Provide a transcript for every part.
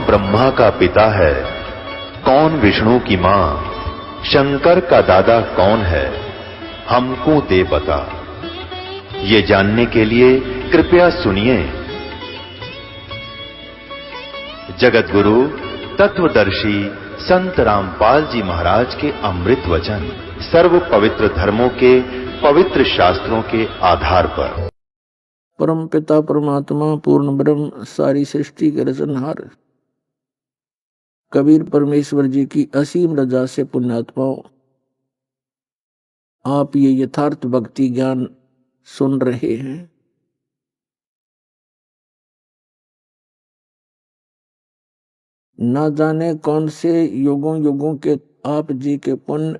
ब्रह्मा का पिता है, कौन विष्णु की मां, शंकर का दादा कौन है, हमको दे बता। ये जानने के लिए कृपया सुनिए। जगत गुरु तत्वदर्शी संत रामपाल जी महाराज के अमृत वचन सर्व पवित्र धर्मों के पवित्र शास्त्रों के आधार पर। परम पिता परमात्मा पूर्ण ब्रह्म सारी सृष्टि के रचनहार कबीर परमेश्वर जी की असीम रजा से पुण्यात्माओं, आप ये यथार्थ भक्ति ज्ञान सुन रहे हैं। ना जाने कौन से युगों युगों के आप जी के पुण्य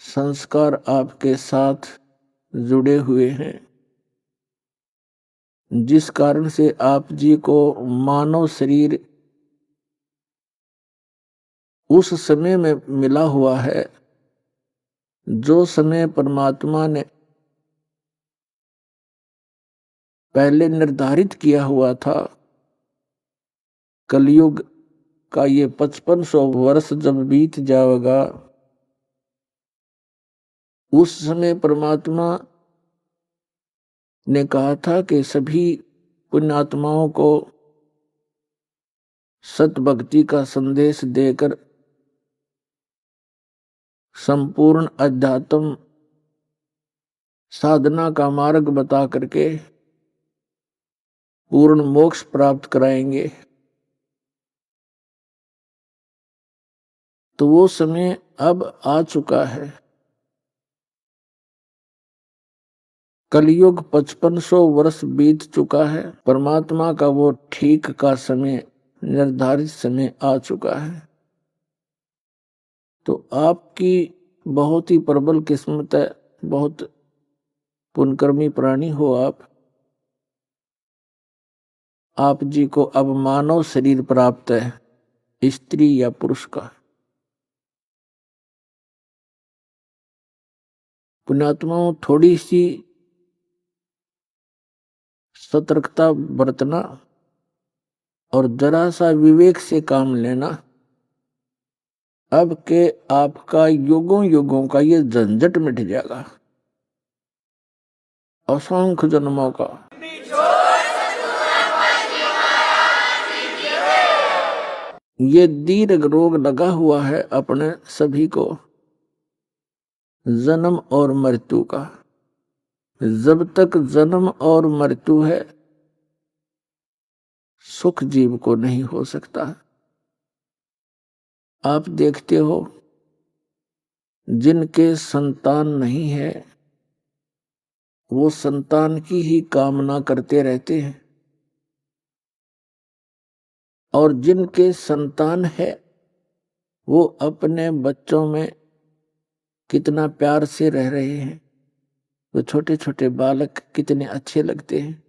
संस्कार आपके साथ जुड़े हुए हैं, जिस कारण से आप जी को मानव शरीर उस समय में मिला हुआ है जो समय परमात्मा ने पहले निर्धारित किया हुआ था। कलयुग का ये 5500 वर्ष जब बीत जाएगा, उस समय परमात्मा ने कहा था कि सभी पुण्यात्माओं को सतभक्ति का संदेश देकर संपूर्ण अध्यात्म साधना का मार्ग बता करके पूर्ण मोक्ष प्राप्त कराएंगे। तो वो समय अब आ चुका है। कलयुग 5500 वर्ष बीत चुका है। परमात्मा का वो ठीक का समय, निर्धारित समय आ चुका है। तो आपकी बहुत ही प्रबल किस्मत है, बहुत पुण्यकर्मी प्राणी हो आप जी को अब मानव शरीर प्राप्त है, स्त्री या पुरुष का। पुण्यात्माओं, थोड़ी सी सतर्कता बरतना और जरा सा विवेक से काम लेना। अब के आपका युगों युगों का ये झंझट मिट जाएगा, असंख्य जन्मों का। ये दीर्घ रोग लगा हुआ है अपने सभी को, जन्म और मृत्यु का। जब तक जन्म और मृत्यु है, सुख जीव को नहीं हो सकता। आप देखते हो, जिनके संतान नहीं है वो संतान की ही कामना करते रहते हैं, और जिनके संतान है वो अपने बच्चों में कितना प्यार से रह रहे हैं। वो छोटे छोटे बालक कितने अच्छे लगते हैं,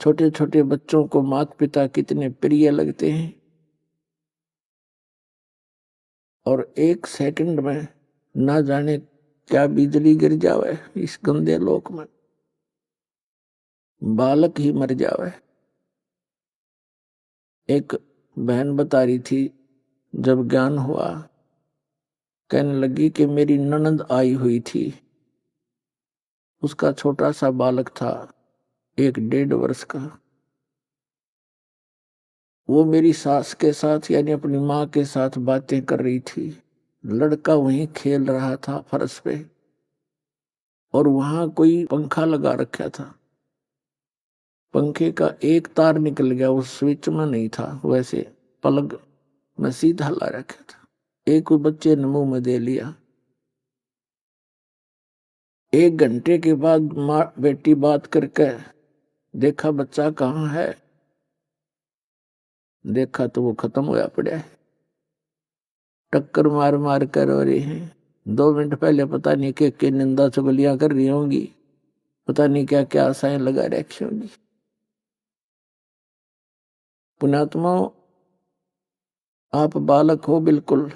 छोटे छोटे बच्चों को माता पिता कितने प्रिय लगते हैं। और एक सेकंड में ना जाने क्या बिजली गिर जावे इस गंदे लोक में, बालक ही मर जावे। एक बहन बता रही थी, जब ज्ञान हुआ, कहने लगी कि मेरी ननद आई हुई थी, उसका छोटा सा बालक था 1-1.5 वर्ष का। वो मेरी सास के साथ यानी अपनी माँ के साथ बातें कर रही थी। लड़का वहीं खेल रहा था फर्श पे, और वहां कोई पंखा लगा रखा था। पंखे का एक तार निकल गया, उस स्विच में नहीं था, वैसे प्लग में सीधा ला रखा था। एक बच्चे ने मुंह में दे लिया। 1 घंटे के बाद माँ बेटी बात करके देखा बच्चा कहाँ है, देखा तो वो खत्म होया पड़ा है, टक्कर मार मार कर रो रही है। 2 मिनट पहले पता नहीं के निंदा चुगलियां कर रही होंगी, पता नहीं क्या क्या आशाएं लगा रखी होंगी। पुण्यात्माओं, आप बालक हो बिल्कुल,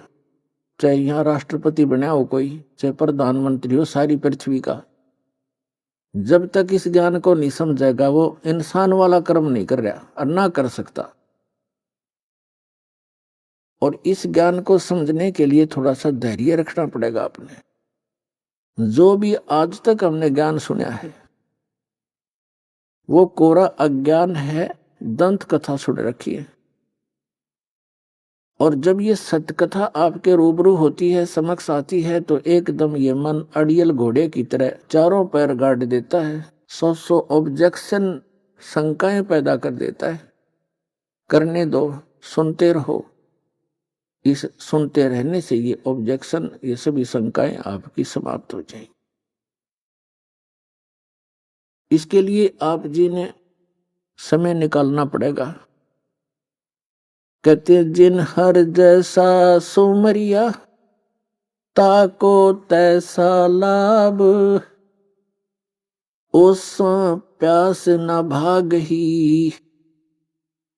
चाहे यहाँ राष्ट्रपति बना हो कोई, चाहे प्रधानमंत्री हो सारी पृथ्वी का, जब तक इस ज्ञान को नहीं समझेगा वो इंसान वाला कर्म नहीं कर रहा और ना कर सकता। और इस ज्ञान को समझने के लिए थोड़ा सा धैर्य रखना पड़ेगा आपने। जो भी आज तक हमने ज्ञान सुना है वो कोरा अज्ञान है, दंत कथा सुन रखी है। और जब ये सत्य कथा आपके रूबरू होती है, समक्ष आती है, तो एकदम ये मन अड़ियल घोड़े की तरह चारों पैर गाड़ देता है, 100 ऑब्जेक्शन शंकाएं पैदा कर देता है। करने दो, सुनते रहो। इस सुनते रहने से ये ऑब्जेक्शन, ये सभी शंकाएं आपकी समाप्त हो जाएंगी। इसके लिए आप जी ने समय निकालना पड़ेगा। कहते जिन हर जैसा सुमरिया, ताको तैसा लाभ, उस प्यास न भाग ही,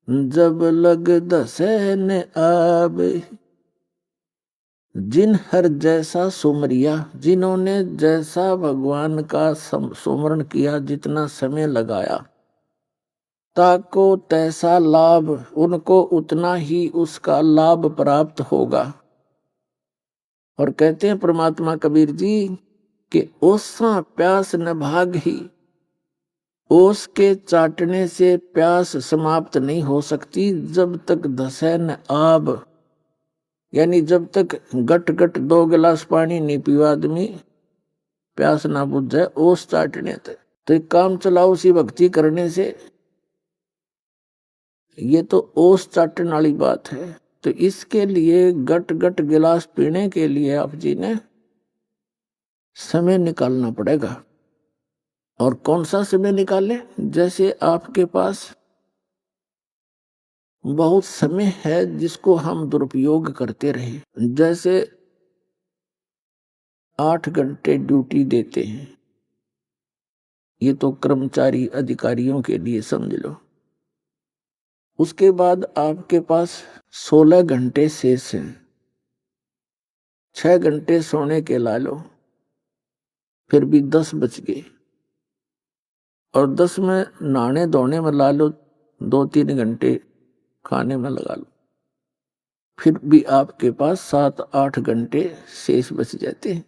जब लग दसे न आब। जिन हर जैसा सुमरिया, जिन्होंने जैसा भगवान का सुमरण किया, जितना समय लगाया, ताको तैसा लाभ, उनको उतना ही उसका लाभ प्राप्त होगा। और कहते हैं परमात्मा कबीर जी कि ओसा प्यास न भाग ही, ओस के चाटने से प्यास समाप्त नहीं हो सकती जब तक धसे न आब। यानी जब तक गट गट 2 गिलास पानी नहीं पीवा आदमी, प्यास ना बुझ जाए ओस चाटने तक। तो एक काम चलाओ उसी भक्ति करने से, ये तो ओस चाटने वाली बात है। तो इसके लिए गट गट गिलास पीने के लिए आप जी ने समय निकालना पड़ेगा। और कौन सा समय निकालें? जैसे आपके पास बहुत समय है जिसको हम दुरुपयोग करते रहे, जैसे 8 घंटे ड्यूटी देते हैं, ये तो कर्मचारी अधिकारियों के लिए समझ लो। उसके बाद आपके पास 16 घंटे शेष हैं, 6 घंटे सोने के ला लो, फिर भी 10 बच गए। और 10 में नहाने धोने में ला लो, 2-3 घंटे खाने में लगा लो, फिर भी आपके पास 7-8 घंटे शेष बच जाते हैं।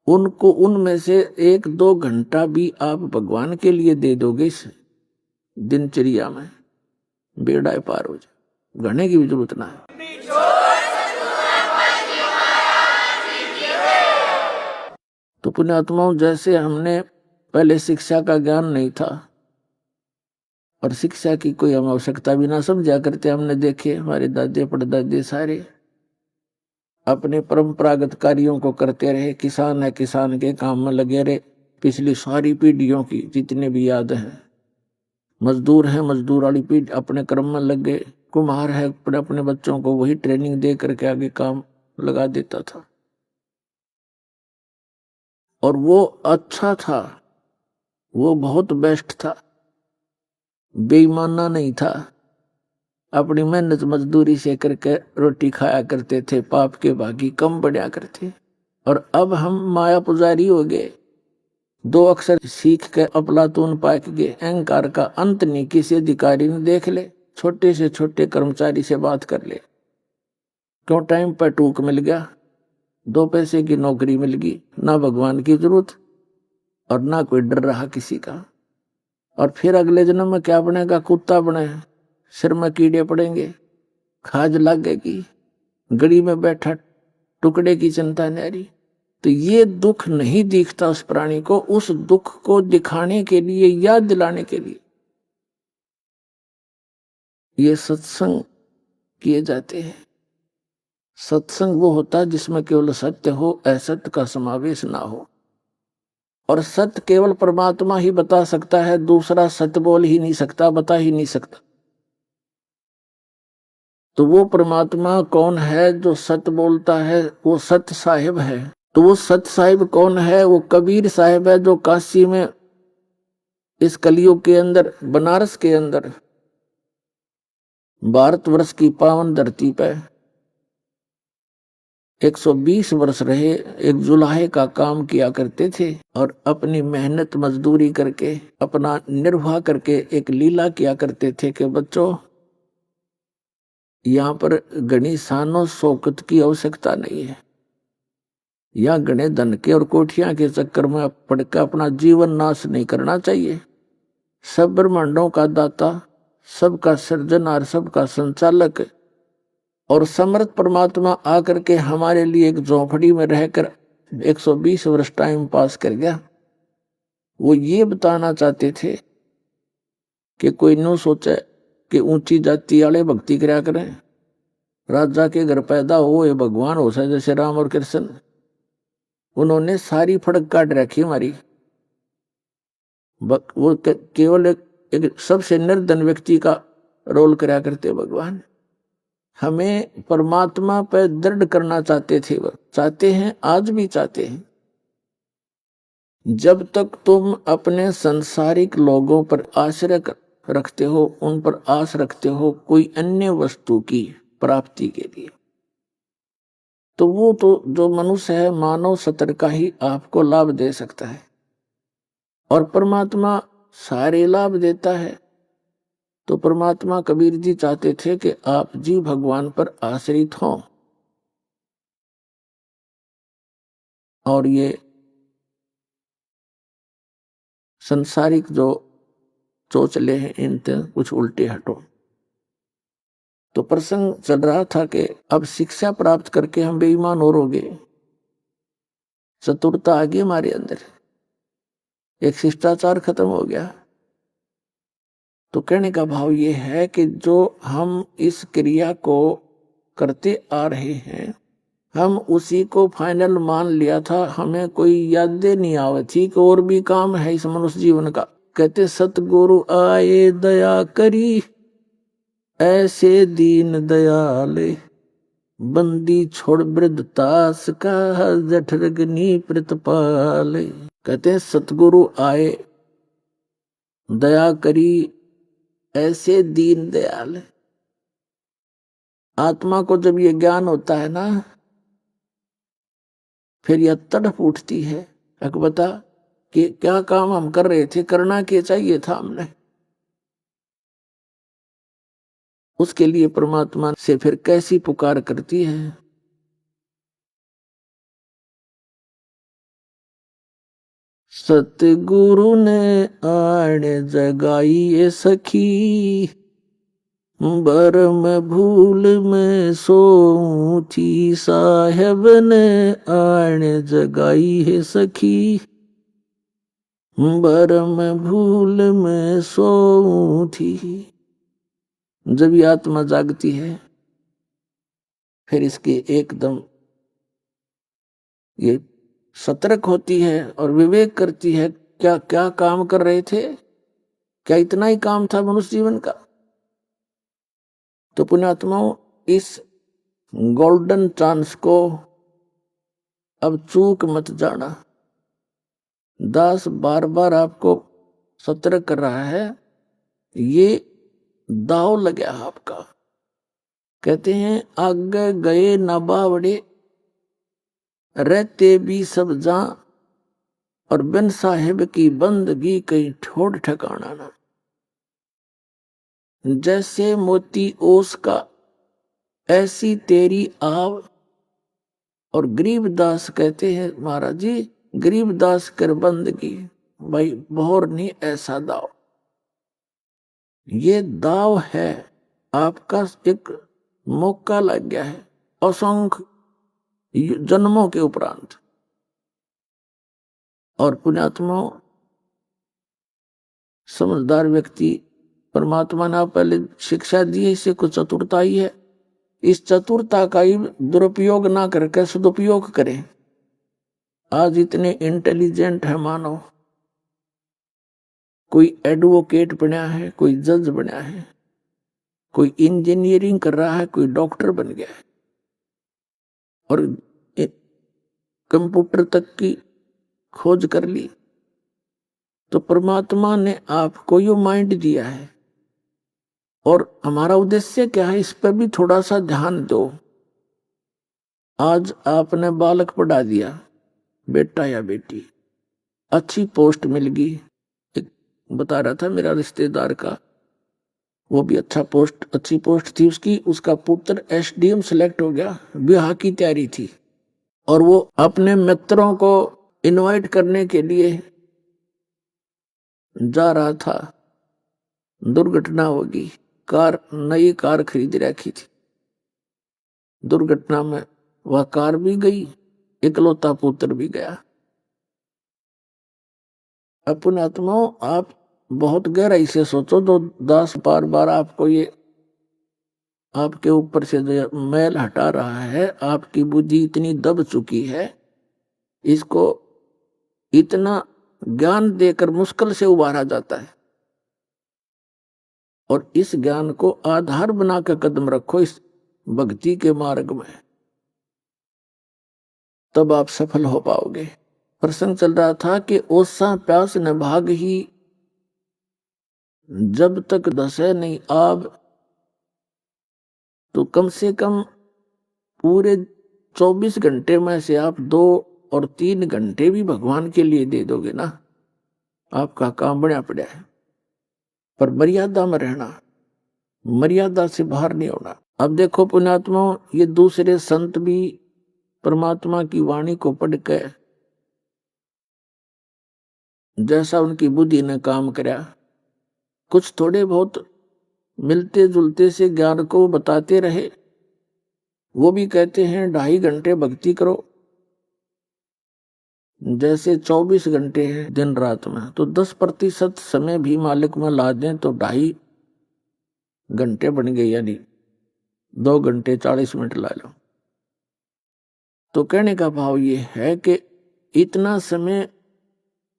उनको, उनमें से 1-2 घंटा भी आप भगवान के लिए दे दोगे इस दिनचर्या में, बेड़ा पार हो जाए, घने की भी जरूरत ना है। तो पुण्यात्माओं, जैसे हमने पहले शिक्षा का ज्ञान नहीं था और शिक्षा की कोई हम आवश्यकता भी ना समझा करते, हमने देखे हमारे दादे परदादे सारे अपने परंपरागत कार्यों को करते रहे। किसान है, किसान के काम में लगे रहे, पिछली सारी पीढ़ियों की जितने भी याद हैं। मजदूर है, मजदूर वाली पीढ़ी अपने कर्म में लग गए। कुम्हार है, अपने बच्चों को वही ट्रेनिंग दे करके आगे काम लगा देता था। और वो अच्छा था, वो बहुत बेस्ट था, बेईमाना नहीं था। अपनी मेहनत मजदूरी से करके रोटी खाया करते थे, पाप के भागी कम बढ़िया करते। और अब हम माया पुजारी हो गए, 2 अक्षर सीख के अपलातून पाक गए। अहंकार का अंत नहीं, किसी अधिकारी ने देख ले, छोटे से छोटे कर्मचारी से बात कर ले, क्यों टाइम पर टूक मिल गया, 2 पैसे की नौकरी मिल गई, ना भगवान की जरूरत और ना कोई डर रहा किसी का। और फिर अगले जन्म में क्या बनेगा? कुत्ता बने, सिर में कीड़े पड़ेंगे, खाज लगेगी, गड़ी में बैठा टुकड़े की चिंता न्यारी। तो ये दुख नहीं दिखता उस प्राणी को, उस दुख को दिखाने के लिए, याद दिलाने के लिए ये सत्संग किए जाते हैं। सत्संग वो होता है जिसमें केवल सत्य हो, असत्य का समावेश ना हो। और सत्य केवल परमात्मा ही बता सकता है, दूसरा सत्य बोल ही नहीं सकता, बता ही नहीं सकता। तो वो परमात्मा कौन है जो सत्य बोलता है? वो सत्य साहिब है। तो वो सत्य साहिब कौन है? वो कबीर साहिब है, जो काशी में, इस कलयुग के अंदर, बनारस के अंदर, भारतवर्ष की पावन धरती पे 120 वर्ष रहे, एक जुलाहे का काम किया करते थे और अपनी मेहनत मजदूरी करके अपना निर्वाह करके एक लीला किया करते थे कि बच्चों यहाँ पर घनी शानो शौकत की आवश्यकता नहीं है, या घने धन के और कोठियां के चक्कर में पड़कर अपना जीवन नाश नहीं करना चाहिए। सब ब्रह्मांडों का दाता, सबका सृजनहार, सबका संचालक और समर्थ परमात्मा आकर के हमारे लिए एक झोंपड़ी में रहकर 120 वर्ष टाइम पास कर गया। वो ये बताना चाहते थे कि कोई नो सोचे कि ऊंची जाति वाले भक्ति कराया करें, राजा के घर पैदा हो ये भगवान हो सके, जैसे राम और कृष्ण। उन्होंने सारी फड़क काट रखी हमारी। वो केवल एक सबसे निर्धन व्यक्ति का रोल कराया करते भगवान। हमें परमात्मा पर दृढ़ करना चाहते थे, वो चाहते हैं, आज भी चाहते हैं। जब तक तुम अपने संसारिक लोगों पर आश्रय रखते हो, उन पर आस रखते हो कोई अन्य वस्तु की प्राप्ति के लिए, तो वो तो जो मनुष्य है मानव सत्र का ही आपको लाभ दे सकता है, और परमात्मा सारे लाभ देता है। तो परमात्मा कबीर जी चाहते थे कि आप जी भगवान पर आश्रित हों। और ये संसारिक जो चोचले हैं इनसे कुछ उल्टे हटो। तो प्रसंग चल रहा था कि अब शिक्षा प्राप्त करके हम बेईमान और हो गए, चतुरता आ गई हमारे अंदर, एक शिष्टाचार खत्म हो गया। तो कहने का भाव ये है कि जो हम इस क्रिया को करते आ रहे हैं, हम उसी को फाइनल मान लिया था, हमें कोई यादें नहीं आवे थी कि और भी काम है इस मनुष्य जीवन का। कहते सतगुरु आए दया करी, ऐसे दीन दयाले, बंदी छोड़ वृद्धतास का, जठरग्नि प्रतिपाले। कहते हैं सतगुरु आए दया करी, ऐसे दीन दयाल। आत्मा को जब ये ज्ञान होता है ना, फिर यह तड़प उठती है, एक बता कि क्या काम हम कर रहे थे, करना क्या चाहिए था हमने। उसके लिए परमात्मा से फिर कैसी पुकार करती है। सतगुरु ने आड़ जगाई सखी, बरम भूल में सोऊं थी, साहेब ने आड़ जगाई है सखी, बरम भूल में सोऊं थी। जब ये आत्मा जागती है फिर इसके एकदम ये सतर्क होती है और विवेक करती है, क्या क्या काम कर रहे थे, क्या इतना ही काम था मनुष्य जीवन का। तो पुण्यात्माओं, इस गोल्डन चांस को अब चूक मत जाना। दास बार बार आपको सतर्क कर रहा है, ये दाव लगा आपका। कहते हैं आगे गए न बावड़े, रहते भी सब जा, और बिन साहिब की बंदगी कहीं ठोड़ ठिकाना ना। जैसे मोती ओस का ऐसी तेरी आव। और गरीबदास कहते हैं महाराज जी, गरीबदास कर बंदगी, भाई बोहर नहीं ऐसा दाव। ये दाव है आपका, एक मौका लग गया है असंख्य जन्मों के उपरांत। और पुण्यात्मा समझदार व्यक्ति, परमात्मा ने पहले शिक्षा दी है, इससे कुछ चतुरता ही है, इस चतुरता का ही दुरुपयोग ना करके सदुपयोग करें। आज इतने इंटेलिजेंट है मानव, कोई एडवोकेट बना है, कोई जज बना है, कोई इंजीनियरिंग कर रहा है, कोई डॉक्टर बन गया है, और कंप्यूटर तक की खोज कर ली। तो परमात्मा ने आपको यो माइंड दिया है, और हमारा उद्देश्य क्या है, इस पर भी थोड़ा सा ध्यान दो। आज आपने बालक पढ़ा दिया, बेटा या बेटी, अच्छी पोस्ट मिल गई। एक बता रहा था मेरा रिश्तेदार का, वो भी अच्छी पोस्ट थी उसकी, उसका पुत्र एसडीएम सेलेक्ट हो गया, ब्याह की तैयारी थी और वो अपने मित्रों को इनवाइट करने के लिए जा रहा था, दुर्घटना होगी। नई कार खरीद रखी थी, दुर्घटना में वह कार भी गई, इकलौता पुत्र भी गया। अपने आत्माओं, आप बहुत गहराई से सोचो, तो 10 बार आपको ये आपके ऊपर से जो मैल हटा रहा है, आपकी बुद्धि इतनी दब चुकी है, इसको इतना ज्ञान देकर मुश्किल से उबारा जाता है। और इस ज्ञान को आधार बना कर कदम रखो इस भक्ति के मार्ग में, तब आप सफल हो पाओगे। प्रसंग चल रहा था कि ओसा प्यास न भाग ही, जब तक दसे नहीं आब, तो कम से कम पूरे 24 घंटे में से आप 2 और 3 घंटे भी भगवान के लिए दे दोगे ना, आपका काम बढ़िया पड़ा है। पर मर्यादा में रहना, मर्यादा से बाहर नहीं होना। अब देखो पुण्यात्माओं, ये दूसरे संत भी परमात्मा की वाणी को पढ़ के जैसा उनकी बुद्धि ने काम कराया, कुछ थोड़े बहुत मिलते जुलते से ज्ञान को बताते रहे। वो भी कहते हैं 2.5 घंटे भक्ति करो, जैसे 24 घंटे हैं दिन रात में, तो 10% समय भी मालिक में ला दें तो 2.5 घंटे बन गए, यानी 2 घंटे 40 मिनट ला लो। तो कहने का भाव ये है कि इतना समय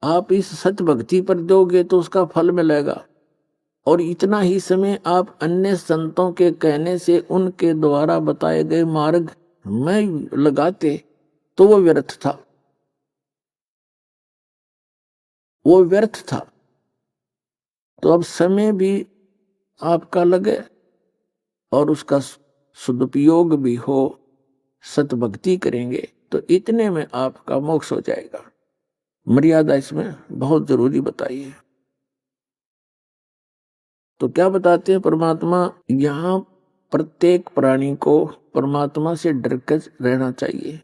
आप इस सत्य भक्ति पर दोगे तो उसका फल मिलेगा, और इतना ही समय आप अन्य संतों के कहने से, उनके द्वारा बताए गए मार्ग में लगाते तो वो व्यर्थ था, वो व्यर्थ था। तो अब समय भी आपका लगे और उसका सदुपयोग भी हो, सतभक्ति करेंगे तो इतने में आपका मोक्ष हो जाएगा। मर्यादा इसमें बहुत जरूरी बताई है। तो क्या बताते हैं परमात्मा, यहाँ प्रत्येक प्राणी को परमात्मा से डरकर रहना चाहिए।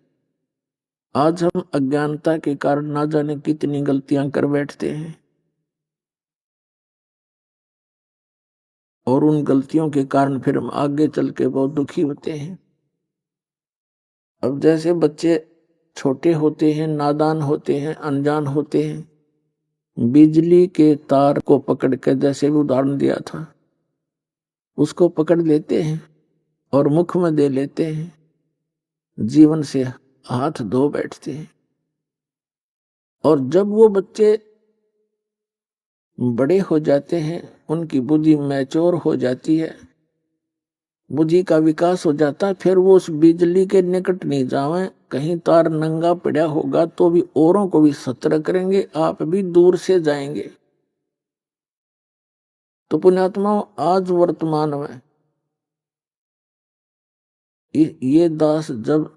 आज हम अज्ञानता के कारण ना जाने कितनी गलतियां कर बैठते हैं, और उन गलतियों के कारण फिर हम आगे चल के बहुत दुखी होते हैं। अब जैसे बच्चे छोटे होते हैं, नादान होते हैं, अनजान होते हैं, बिजली के तार को पकड़ के, जैसे भी उदाहरण दिया था, उसको पकड़ लेते हैं और मुख में दे लेते हैं, जीवन से हाथ धो बैठते हैं। और जब वो बच्चे बड़े हो जाते हैं, उनकी बुद्धि मैच्योर हो जाती है, बुद्धि का विकास हो जाता है, फिर वो उस बिजली के निकट नहीं जावे। कहीं तार नंगा पड़ा होगा तो भी औरों को भी सतर्क करेंगे, आप भी दूर से जाएंगे। तो पुण्यात्माओं, आज वर्तमान में ये दास जब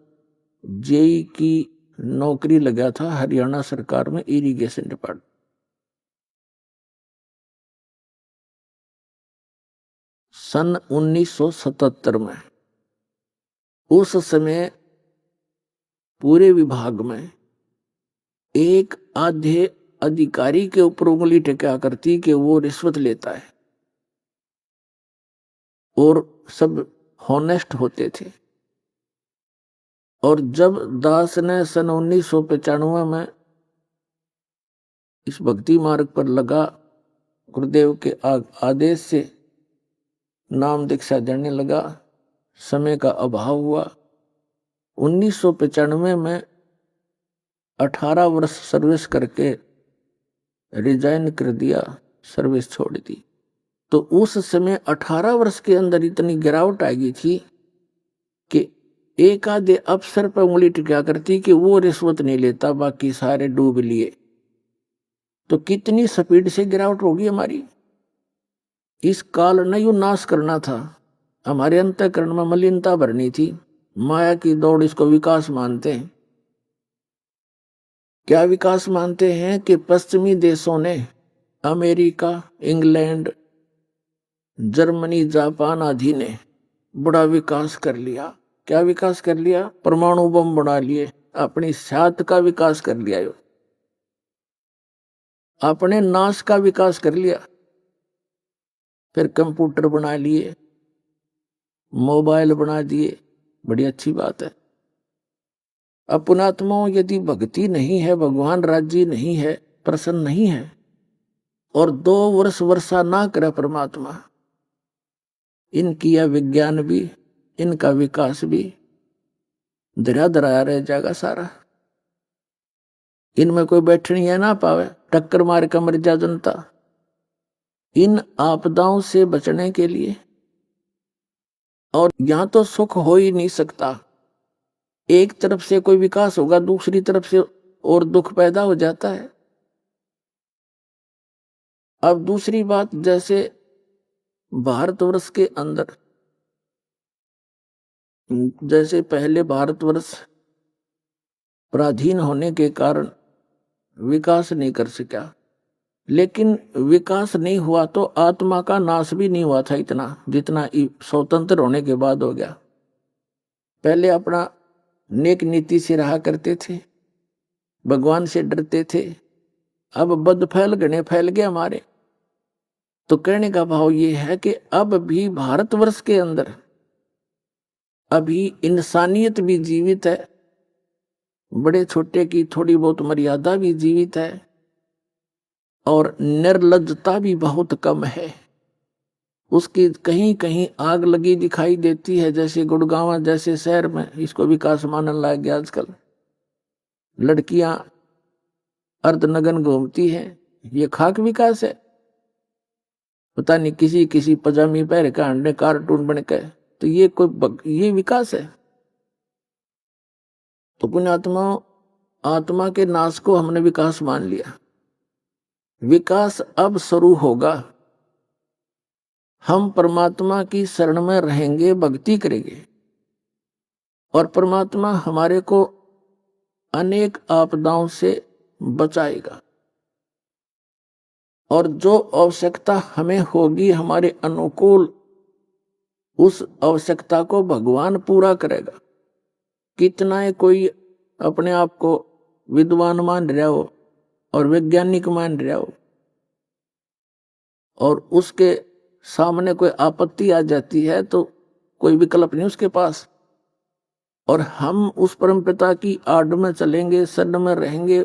जेई की नौकरी लगा था हरियाणा सरकार में, इरिगेशन डिपार्टमेंट, सन 1977 में, उस समय पूरे विभाग में एक आधे अधिकारी के ऊपर उंगली टेका करती कि वो रिश्वत लेता है, और सब हॉनेस्ट होते थे। और जब दास ने सन 1995 में इस भक्ति मार्ग पर लगा, गुरुदेव के आदेश से नाम दीक्षा देने लगा, समय का अभाव हुआ। 1995 में 18 वर्ष सर्विस करके रिजाइन कर दिया, सर्विस छोड़ दी। तो उस समय 18 वर्ष के अंदर इतनी गिरावट आ गई थी कि एक आधे अफसर पर उंगली टिका करती कि वो रिश्वत नहीं लेता, बाकी सारे डूब लिए। तो कितनी स्पीड से गिरावट होगी हमारी। इस काल ने यू नाश करना था, हमारे अंतःकरण में मलिनता भरनी थी, माया की दौड़, इसको विकास मानते हैं। क्या विकास मानते हैं कि पश्चिमी देशों ने, अमेरिका, इंग्लैंड, जर्मनी, जापान आदि ने बड़ा विकास कर लिया। क्या विकास कर लिया? परमाणु बम बना लिए, अपनी सात का विकास कर लिया, अपने नाश का विकास कर लिया। फिर कंप्यूटर बना लिए, मोबाइल बना दिए, बड़ी अच्छी बात है। अपनात्माओं, यदि भक्ति नहीं है, भगवान राज्य नहीं है, प्रसन्न नहीं है, और 2 वर्ष वर्षा ना करे परमात्मा, इनकी यह विज्ञान भी, इनका विकास भी धरा धराया रह जाएगा सारा। इनमें कोई बैठनी है ना पावे, टक्कर मार कर मर जा जनता। इन आपदाओं से बचने के लिए, और यहां तो सुख हो ही नहीं सकता। एक तरफ से कोई विकास होगा, दूसरी तरफ से और दुख पैदा हो जाता है। अब दूसरी बात, जैसे भारतवर्ष के अंदर, जैसे पहले भारतवर्ष पराधीन होने के कारण विकास नहीं कर सका, लेकिन विकास नहीं हुआ तो आत्मा का नाश भी नहीं हुआ था इतना, जितना स्वतंत्र होने के बाद हो गया। पहले अपना नेक नीति से रहा करते थे, भगवान से डरते थे। अब बद फैल गणे फैल गए हमारे। तो कहने का भाव ये है कि अब भी भारतवर्ष के अंदर अभी इंसानियत भी जीवित है, बड़े छोटे की थोड़ी बहुत मर्यादा भी जीवित है, और निर्लज्जता भी बहुत कम है। उसकी कहीं कहीं आग लगी दिखाई देती है, जैसे गुड़गांव जैसे शहर में इसको विकास मानने लग गया आजकल। लड़कियां अर्धनग्न घूमती हैं, ये खाक विकास है? पता नहीं किसी किसी पजामी पहन के अंडे कार्टून बन के, तो ये विकास है? तो पुण्यात्मा, आत्मा के नाश को हमने विकास मान लिया। विकास अब शुरू होगा। हम परमात्मा की शरण में रहेंगे, भक्ति करेंगे, और परमात्मा हमारे को अनेक आपदाओं से बचाएगा। और जो आवश्यकता हमें होगी हमारे अनुकूल, उस आवश्यकता को भगवान पूरा करेगा। कितना है कोई अपने आप को विद्वान मान रहा हो और वैज्ञानिक मान रहा हो, और उसके सामने कोई आपत्ति आ जाती है तो कोई विकल्प नहीं उसके पास, और हम उस परमपिता की आड़ में चलेंगे, शरण में रहेंगे,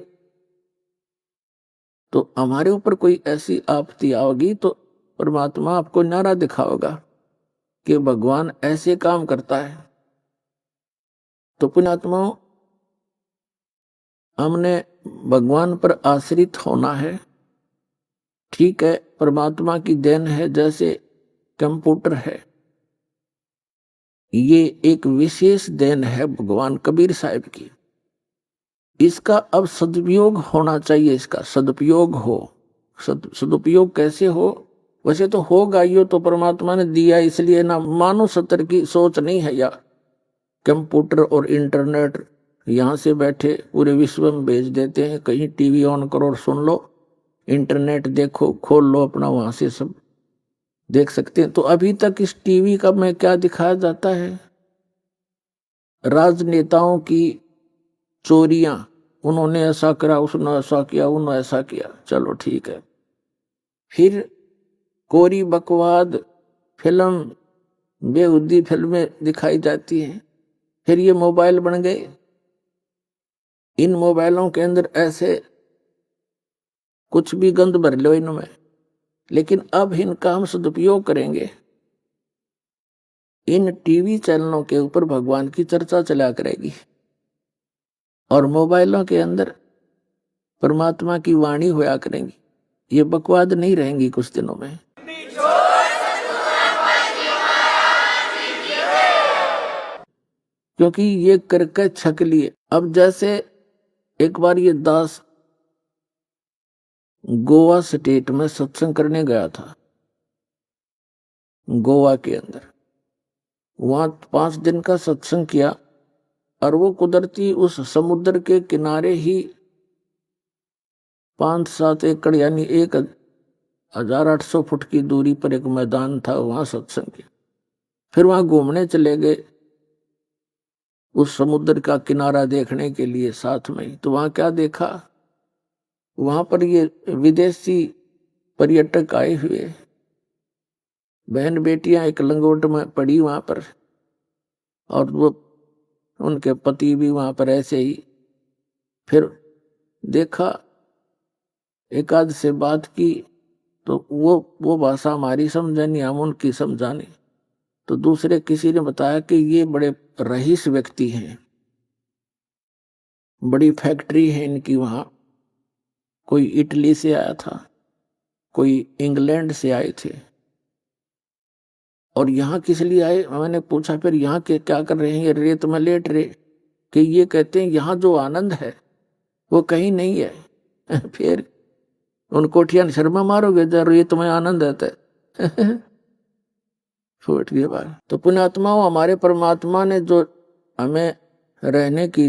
तो हमारे ऊपर कोई ऐसी आपत्ति आओगी तो परमात्मा आपको नारा दिखाओगा कि भगवान ऐसे काम करता है। तो पुण्यात्माओं, हमने भगवान पर आश्रित होना है। ठीक है, परमात्मा की देन है, जैसे कंप्यूटर है, ये एक विशेष देन है भगवान कबीर साहिब की। इसका अब सदुपयोग होना चाहिए, इसका सदुपयोग हो। सदुपयोग कैसे हो? वैसे तो होगा, ये तो परमात्मा ने दिया, इसलिए ना मानव सत्र की सोच नहीं है। या कंप्यूटर और इंटरनेट यहाँ से बैठे पूरे विश्व में भेज देते हैं, कहीं टीवी ऑन करो और सुन लो, इंटरनेट देखो, खोल लो अपना, वहां से सब देख सकते हैं। तो अभी तक इस टीवी का में क्या दिखाया जाता है? राजनेताओं की चोरियां, उन्होंने ऐसा करा, उसने ऐसा किया, उन्होंने ऐसा किया, चलो ठीक है। फिर कोरी बकवाद फिल्म, बेहुदी फिल्में दिखाई जाती हैं। फिर ये मोबाइल बन गए, इन मोबाइलों के अंदर ऐसे कुछ भी गंद भर लो इनमें, लेकिन अब इनका हम सदुपयोग करेंगे। इन टीवी चैनलों के ऊपर भगवान की चर्चा चला करेगी, और मोबाइलों के अंदर परमात्मा की वाणी होया करेंगी। ये बकवाद नहीं रहेंगी कुछ दिनों में। क्योंकि ये करके छक लिए। अब जैसे एक बार ये दास गोवा स्टेट में सत्संग करने गया था, गोवा के अंदर। वहां 5 दिन का सत्संग किया और वो कुदरती उस समुद्र के किनारे ही 5-7 एकड़ यानी 1800 फुट की दूरी पर एक मैदान था, वहां सत्संग किया। फिर वहां घूमने चले गए उस समुद्र का किनारा देखने के लिए साथ में। तो वहां क्या देखा, वहां पर ये विदेशी पर्यटक आए हुए, बहन बेटियां एक लंगोट में पड़ी वहां पर, और वो उनके पति भी वहां पर ऐसे ही। फिर देखा, एक आध से बात की तो वो भाषा हमारी समझा नहीं, हम उनकी समझा नहीं। तो दूसरे किसी ने बताया कि ये बड़े रईस व्यक्ति हैं, बड़ी फैक्ट्री है इनकी वहां। कोई इटली से आया था, कोई इंग्लैंड से आए थे, और यहाँ किस लिए आए। मैंने पूछा फिर यहाँ के क्या कर रहे हैं, ये रेत में लेट रहे। कि ये कहते हैं यहाँ जो आनंद है वो कहीं नहीं है। फिर उन कोठिया ने शर्मा मारोगे जब रेत में आनंद है। फूट गई बात। तो पुण्यात्माओं, हमारे परमात्मा ने जो हमें रहने की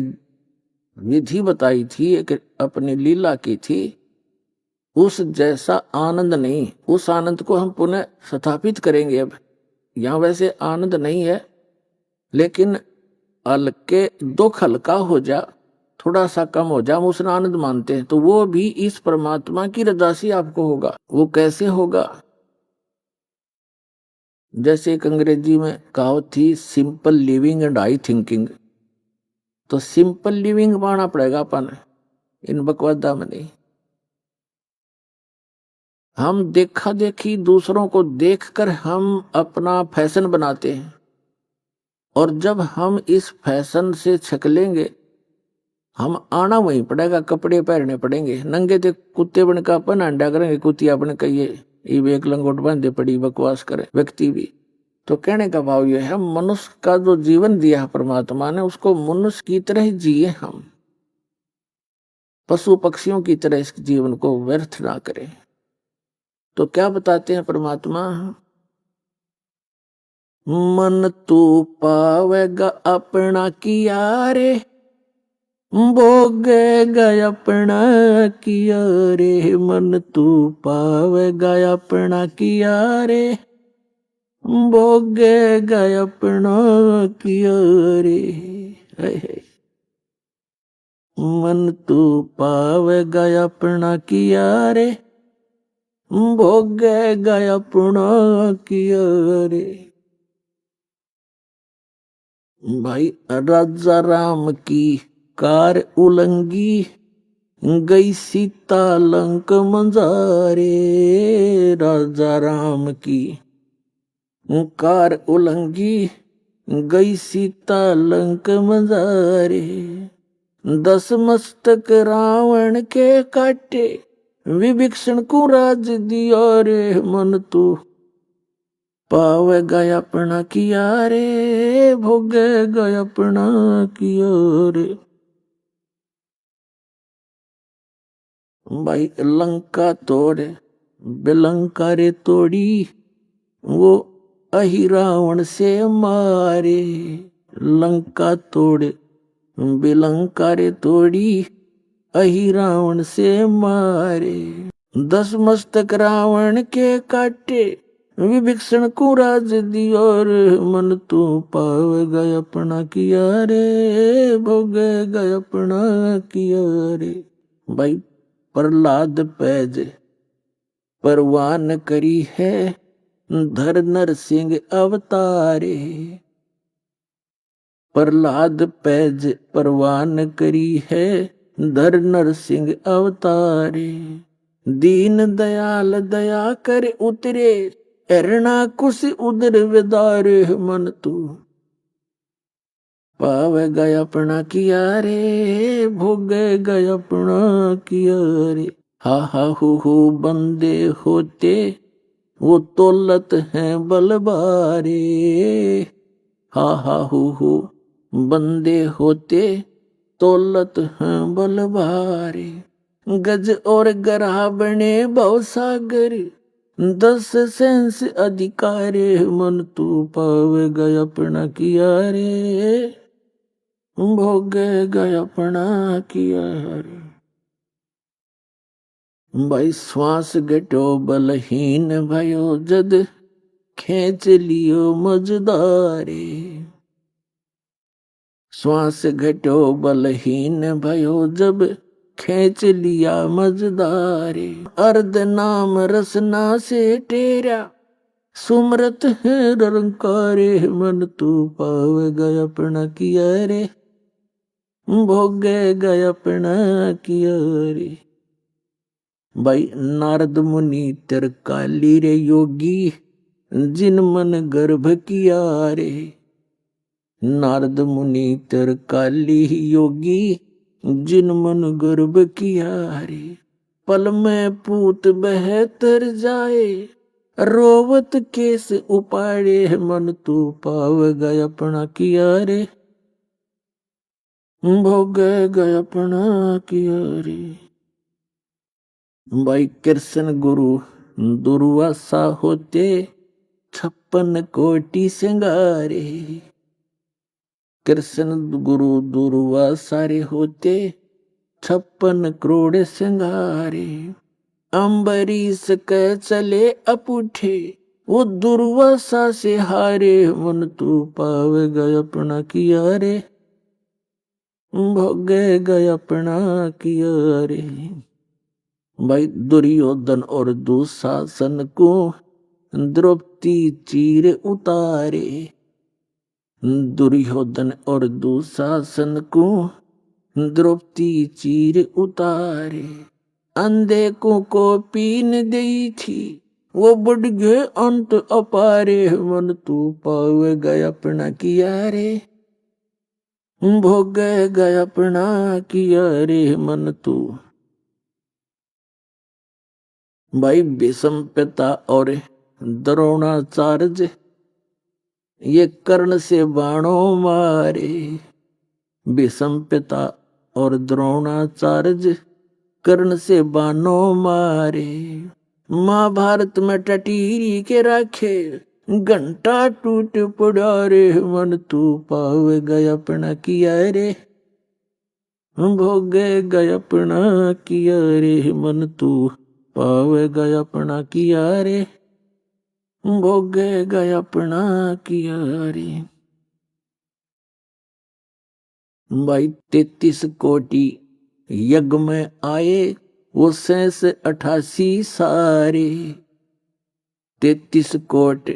विधि बताई थी, एक अपनी लीला की थी, उस जैसा आनंद नहीं। उस आनंद को हम पुनः स्थापित करेंगे। अब यहां वैसे आनंद नहीं है, लेकिन हल्के दुख हल्का हो जा, थोड़ा सा कम हो जा, हम उसने आनंद मानते हैं। तो वो भी इस परमात्मा की रजा से आपको होगा। वो कैसे होगा, जैसे एक अंग्रेजी में कहावत थी, simple living and high thinking. तो सिंपल लिविंग मानना पड़ेगा अपन, इन बकवादा में नहीं। हम देखा देखी दूसरों को देखकर हम अपना फैशन बनाते हैं, और जब हम इस फैशन से छकलेंगे, हम आना वहीं पड़ेगा, कपड़े पहनने पड़ेंगे। नंगे थे कुत्ते बन का अपन अंडा करेंगे, कुतिया बन का ये एक लंगोट बांधे पड़ी बकवास करे व्यक्ति भी। तो कहने का भाव ये है, मनुष्य का जो जीवन दिया है परमात्मा ने, उसको मनुष्य की तरह जिए हम, पशु पक्षियों की तरह इस जीवन को व्यर्थ ना करें। तो क्या बताते हैं परमात्मा, मन तू पावेगा अपना किया रे, भोगेगा अपना किया रे। मन तू पावेगा अपना किया रे, भोगेगा अपना किया रे। मन तू पावेगा अपना किया रे, भोगेगा अपना किया रे। भाई राजा राम की कार उलंगी, गई सीता लंक मंजारे। राजा राम की कार उलंगी, गई सीता लंक मंजारे। 10 मस्तक रावण के काटे, विभीषण को राज दिया रे। मन तू पावेगा अपना किया रे, भोगेगा अपना किया रे। भाई लंका तोड़े बेलंका रे तोड़ी, वो अहि रावण से मारे। लंका तोड़े बेलंका रे तोड़ी, अहि रावण से मारे। 10 मस्तक रावण के काटे, विभीषण को राज दिया रे। मन तू पावेगा अपना किया रे, भोगेगा अपना किया रे। भाई प्रहलाद पैज परवान करी है, धर नर सिंह अवतारे। प्रहलाद पैज परवान करी है, धर नर सिंह अवतारे। दीन दयाल दया कर उतरे, एरना कुश उदर विदारे। मन तू पावेगा अपना किया रे, भोगेगा अपना किया रे। हा हा हु बंदे होते, वो तोलत हैं बलबारे। हा हा हु बंदे होते, तोलत हैं बलबारे। गज और गराह बने भवसागर, 10 सेंस अधिकारे मन तू पावेगा अपना किया रे, भोगेगा अपना किया रे। भाई श्वास घटो बलहीन भयो जद खेच लियो मजदारे, श्वास घटो बलहीन भयो जब खेच लिया मजदारे। अर्ध नाम रसना से तेरा सुमरत है रंकारे, मन तू पावेगा अपना किया रे, भोगेगा अपना किया रे। भाई नारद मुनि तरकाली रे योगी जिन मन गर्भ किया रे, नारद मुनि तरकाली योगी जिन मन गर्भ किया रे। पल में पूत बहतर जाए रोवत केस उपाड़े, मन तू पावेगा अपना किया रे, भोगेगा अपना किया रे। भाई कृष्ण गुरु दुर्वासा होते 56 कोटि सिंगारे, कृष्ण गुरु दुर्वासा रे होते 56 करोड़ सिंगारे। अम्बरीश के चले अपूठे वो दुर्वासा से हारे, मन तू पावेगा अपना किया रे, भोगेगा अपना किया रे। भाई दुर्योधन और दुशासन को द्रौपदी चीर उतारे, दुर्योधन और दुशासन को द्रौपदी चीर उतारे। अंधे को पीन दी थी वो बढ़ गए अंत अपारे, मन तू पावेगा अपना किया रे, भोगेगा अपना किया रे, मन तू। भाई भीष्म पिता और द्रोणाचार्य ये कर्ण से बाणों मारे, भीष्म पिता और द्रोणाचार्य कर्ण से बाणों मारे। महाभारत में टटीरी के राखे घंटा टूट पड़ा रे, मन तू पावेगा अपना किया रे, भोगेगा अपना किया रे, मन तू पावेगा अपना किया रे, भोगेगा अपना किया रे। भाई 33 कोटि यज्ञ में आए वो 88 सारे, 33 कोट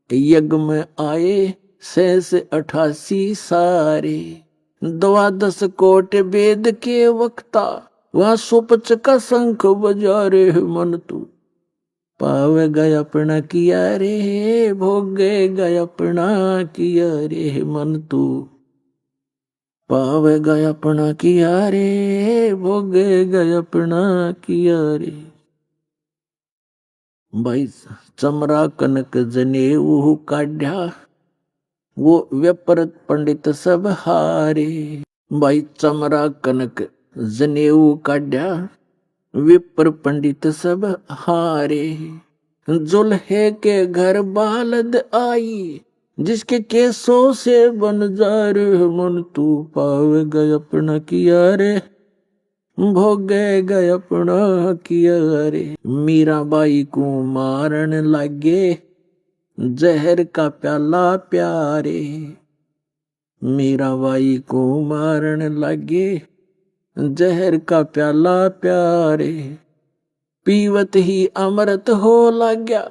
यज्ञ में आए 88 सारे। 12 कोट वेद के वक्ता वहां सुपच का शंख बजा रे, मन तू पावेगा अपना किया रे, भोगेगा अपना किया रे, मन तू पावेगा अपना किया रे, भोगेगा अपना किया रे। भाई चमरा कनक जनेऊ काढ़ा वो व्यपरत पंडित सब हारे, भाई चमरा कनक जनेऊ काढ़ा विप्र पंडित सब हारे। जुल्हे के घर बालद आई जिसके केसों से बन जा रे, मन तू पावेगा अपना किया रे, भोगेगा अपना किया रे। मीराबाई को मारन लगे जहर का प्याला प्यारे, मीराबाई को मारन लगे जहर का प्याला प्यारे। पीवत ही अमृत हो लग्या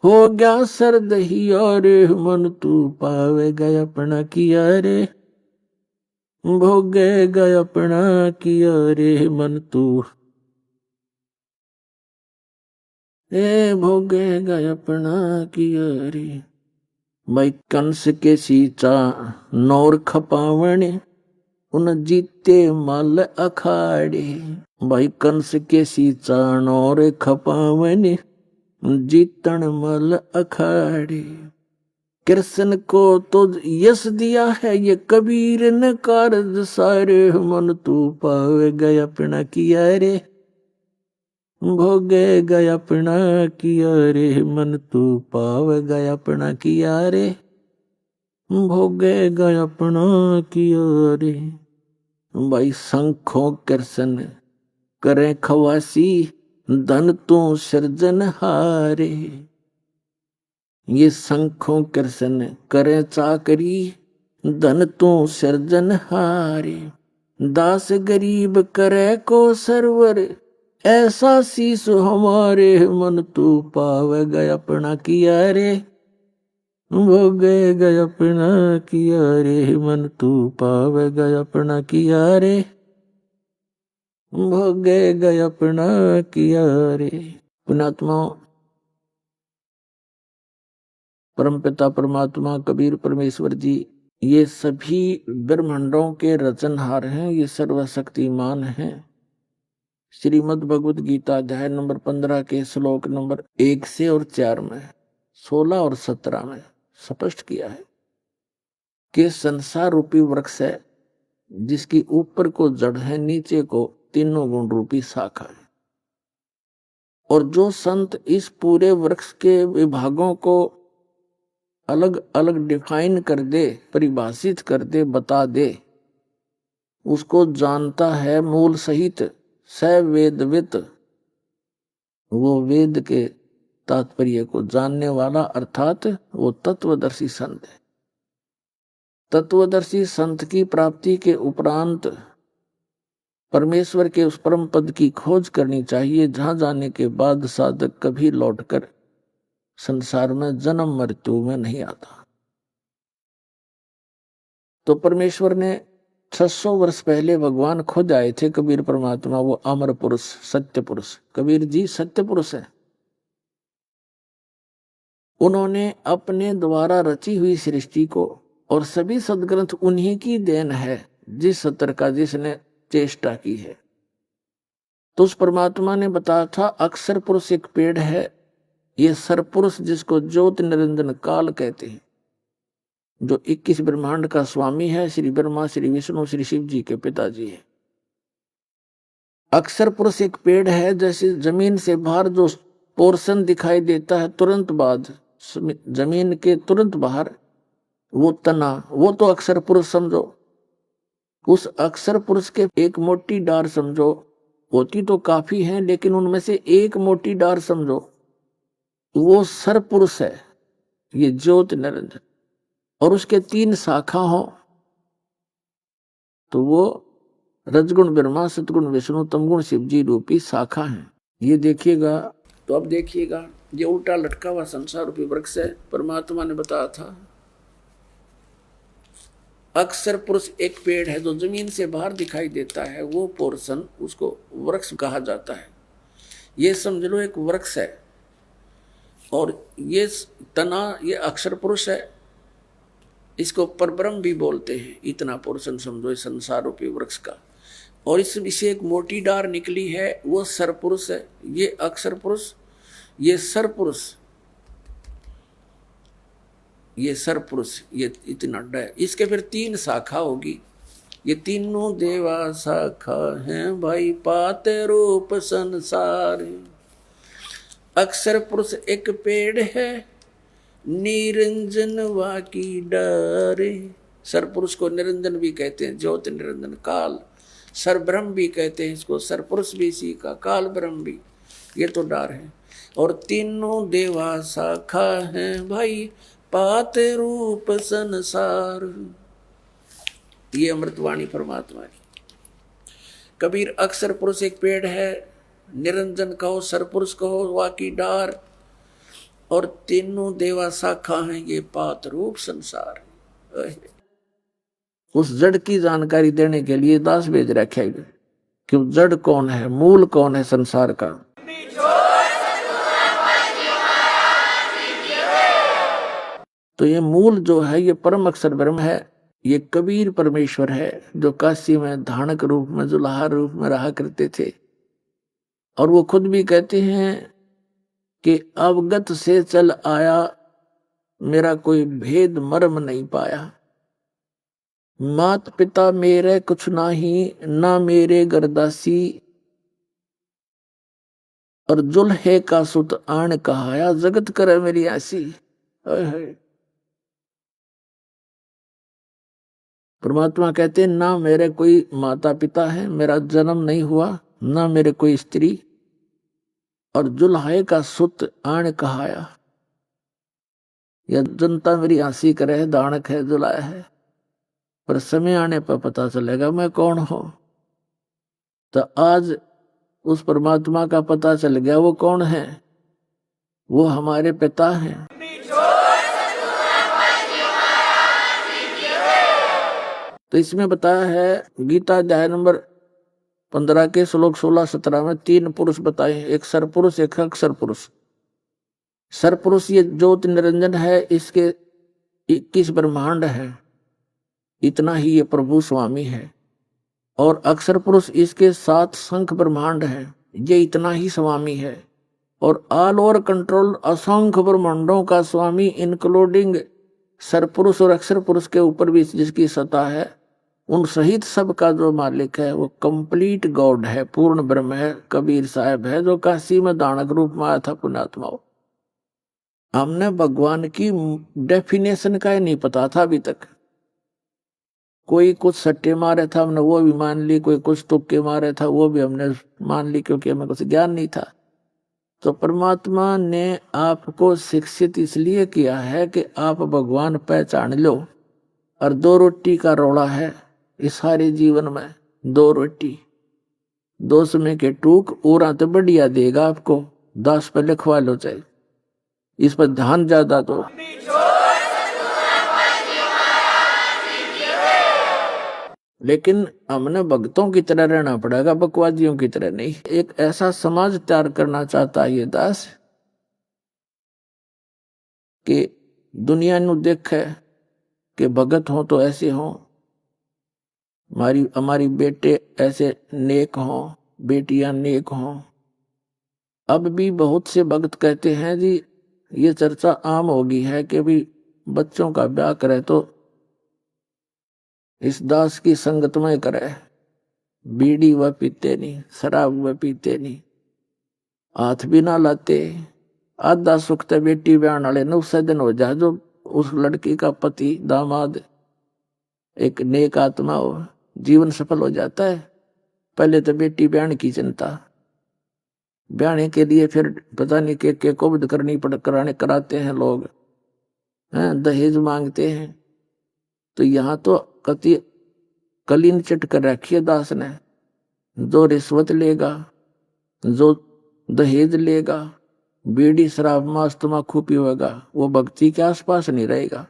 हो गया सर्द ही और, मन तू पावेगा अपना किया रे, भोगेगा अपना किया रे, मन तू भोगेगा अपना किया रे। भाई कंस के सीचा नौर खपावने उन जीते मल अखाड़े, भाई कंस के सीचा नौर खपावने जीतन मल अखाड़े। कृष्ण को तो यश दिया है ये कबीर न कारज सारे, मन तू पावेगा अपना किया रे, भोगे गया अपना किया रे, मन तू पाव गया अपना किया रे, भोगे गया अपना किया रे। भाई शंखों कृष्ण करें खवासी, धन तू सृजन हारे। ये शंखों कृष्ण करें चाकरी, धन तू सृजन हारे। दास गरीब करे को सरवर, ऐसा शीस हमारे, मन तू पावे गया अपना किया रे, भोगे गया अपना किया रे, मन तू पावे गया अपना किया रे, भोगे गया अपना किया रे। पुणात्मा परमपिता परमात्मा कबीर परमेश्वर जी ये सभी ब्रह्मांडों के रचनहार हैं, ये सर्वशक्तिमान हैं। श्रीमद् भगवत गीता अध्याय नंबर 15 के श्लोक नंबर 1 से और 4 में, 16 और 17 में स्पष्ट किया है कि संसार रूपी वृक्ष है, जिसकी ऊपर को जड़ है, नीचे को तीनों गुण रूपी शाखा है। और जो संत इस पूरे वृक्ष के विभागों को अलग अलग डिफाइन कर दे, परिभाषित कर दे, बता दे, उसको जानता है मूल सहित, स वेदवित, वो वेद के तात्पर्य को जानने वाला, अर्थात वो तत्वदर्शी संत है। तत्वदर्शी संत की प्राप्ति के उपरांत परमेश्वर के उस परम पद की खोज करनी चाहिए, जहां जाने के बाद साधक कभी लौटकर संसार में जन्म मृत्यु में नहीं आता। तो परमेश्वर ने 600 वर्ष पहले भगवान खुद आए थे, कबीर परमात्मा, वो अमर पुरुष, सत्य पुरुष। कबीर जी सत्य पुरुष है। उन्होंने अपने द्वारा रची हुई सृष्टि को, और सभी सदग्रंथ उन्हीं की देन है, जिस सतर का जिसने चेष्टा की है। तो उस परमात्मा ने बताया था, अक्षर पुरुष एक पेड़ है, ये सरपुरुष जिसको ज्योत निरंजन काल कहते हैं, जो 21 ब्रह्मांड का स्वामी है, श्री ब्रह्मा, श्री विष्णु, श्री शिव जी के पिताजी है। अक्षर पुरुष एक पेड़ है, जैसे जमीन से बाहर जो पोर्शन दिखाई देता है, तुरंत बाद जमीन के तुरंत बाहर वो तना, वो तो अक्षर पुरुष समझो। उस अक्षर पुरुष के एक मोटी डार समझो, होती तो काफी है, लेकिन उनमें से एक मोटी डार समझो, वो सरपुरुष है, ये ज्योत निरंजन। और उसके 3 शाखा हो, तो वो रजगुण ब्रह्मा, सतगुण विष्णु, तमगुण शिव जी रूपी शाखा है। ये देखिएगा, तो अब देखिएगा, ये उल्टा लटका हुआ संसार रूपी वृक्ष है। परमात्मा ने बताया था, अक्षर पुरुष एक पेड़ है, जो जमीन से बाहर दिखाई देता है, वो पोर्शन उसको वृक्ष कहा जाता है। ये समझ लो एक वृक्ष है, और ये तना, ये अक्षर पुरुष है, इसको परब्रह्म भी बोलते हैं। इतना पोर्शन समझो इस संसार रूपी वृक्ष का। और इससे एक मोटी डार निकली है, वो सरपुरुष है। ये अक्षर पुरुष, ये सरपुरुष, ये सरपुरुष, ये इतना डर। इसके फिर 3 शाखा होगी। ये तीनों देवा शाखा हैं भाई, पाते रूप संसार। अक्षर पुरुष एक पेड़ है, निरंजन वाकी डारे। सरपुरुष को निरंजन भी कहते हैं, ज्योत निरंजन काल। सरब्रह्म भी कहते हैं इसको, सरपुरुष भी इसी का, काल ब्रह्म भी, ये तो डार है। और तीनों देवा शाखा हैं भाई, पाते रूप संसार। ये अमृतवाणी परमात्मा की। कबीर अक्षर पुरुष एक पेड़ है, निरंजन कहो, सरपुरुष कहो, वाकी डार, और तीनों देवा शाखा हैं, ये पात रूप संसार। उस जड़ की जानकारी देने के लिए दास भेज रखे हैं कि जड़ कौन है, मूल कौन है संसार का। तो ये मूल जो है, ये परम अक्षर ब्रह्म है, ये कबीर परमेश्वर है, जो काशी में धानक रूप में, जुलाहा रूप में रहा करते थे। और वो खुद भी कहते हैं कि अवगत से चल आया, मेरा कोई भेद मर्म नहीं पाया। मात पिता मेरे कुछ नाही, ना मेरे गरदासी, और जुल्हे का सुत आण कहाया, जगत करे मेरी आसी। परमात्मा कहते हैं ना मेरे कोई माता पिता है, मेरा जन्म नहीं हुआ, ना मेरे कोई स्त्री, और जुल्हे का सुत आण कहाया। यह जनता मेरी हंसी करे, दानक है, जुलाया है, पर समय आने पर पता चलेगा मैं कौन हूं। तो आज उस परमात्मा का पता चल गया वो कौन है। वो हमारे पिता हैं। तो इसमें बताया है गीता अध्याय नंबर 15 के श्लोक 16-17 में 3 पुरुष बताए, एक सरपुरुष एक अक्षर पुरुष। सरपुरुष ये ज्योति निरंजन है, इसके 21 ब्रह्मांड है, इतना ही ये प्रभु स्वामी है। और अक्षर पुरुष इसके 7 शंख ब्रह्मांड है, ये इतना ही स्वामी है। और ऑल ओवर कंट्रोल असंख्य ब्रह्मांडों का स्वामी इंक्लूडिंग सरपुरुष और अक्षर पुरुष के ऊपर भी जिसकी सत्ता है, उन सहित सबका जो मालिक है वो कंप्लीट गॉड है, पूर्ण ब्रह्म है, कबीर साहब है जो काशी में दानक रूप में आया था पुण्यात्माओं। हमने भगवान की डेफिनेशन का ही नहीं पता था अभी तक। कोई कुछ सट्टे मारे था हमने वो भी मान ली, कोई कुछ तुक्के मारे था वो भी हमने मान ली, क्योंकि हमें कुछ ज्ञान नहीं था। तो परमात्मा ने आपको शिक्षित इसलिए किया है कि आप भगवान पहचान लो। और 2 रोटी का रोड़ा है इस सारे जीवन में, 2 रोटी, 2 समय के टूक और तो बढ़िया देगा आपको, 10 पे लिखवा लो चाहे, इस पर ध्यान ज्यादा दो। लेकिन हमने भक्तों की तरह रहना पड़ेगा, बकवादियों की तरह नहीं। एक ऐसा समाज तैयार करना चाहता है ये दास कि दुनिया नु देखे कि भगत हो तो ऐसे हो, हमारी बेटे ऐसे नेक हो, बेटियां नेक हो। अब भी बहुत से भक्त कहते हैं जी, ये चर्चा आम होगी है कि भी बच्चों का ब्याह करे तो इस दास की संगत में करे, बीड़ी वह पीते नहीं, शराब वह पीते नहीं, हाथ भी ना लाते। आधा सुख तो बेटी ब्याहन वाले 9 दिन हो जाए, जो उस लड़की का पति दामाद एक नेक आत्मा हो, जीवन सफल हो जाता है। पहले तो बेटी ब्याहन की चिंता, ब्याहने के लिए फिर पता नहीं के कोबद करनी कराते हैं लोग, हैं दहेज मांगते हैं। तो यहाँ तो कति कलीन चिट कर रखी है दास ने, जो रिश्वत लेगा, जो दहेज लेगा, बीड़ी शराब मांस तम्बाकू पीवेगा, वो भक्ति के आसपास नहीं रहेगा।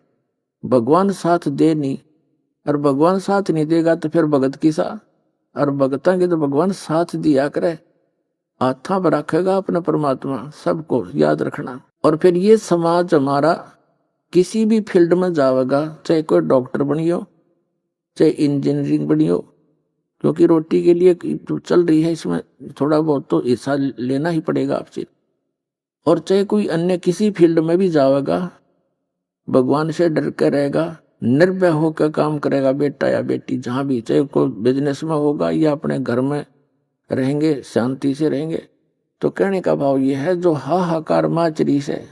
भगवान साथ दे नहीं, और भगवान साथ नहीं देगा तो फिर भगत की सा, और भगता के तो भगवान साथ दिया करे, हाथा पर रखेगा अपना परमात्मा, सबको याद रखना। और फिर ये समाज हमारा किसी भी फील्ड में जाएगा, चाहे कोई डॉक्टर बनियो, चाहे इंजीनियरिंग बनियो, क्योंकि रोटी के लिए तो चल रही है, इसमें थोड़ा बहुत तो हिस्सा लेना ही पड़ेगा आपसे। और चाहे कोई अन्य किसी फील्ड में भी जाएगा, भगवान से डर के रहेगा, निर्भय होकर काम करेगा बेटा या बेटी, जहां भी, चाहे कोई बिजनेस में होगा या अपने घर में रहेंगे, शांति से रहेंगे। तो कहने का भाव यह है, जो हाहाकार माचरी से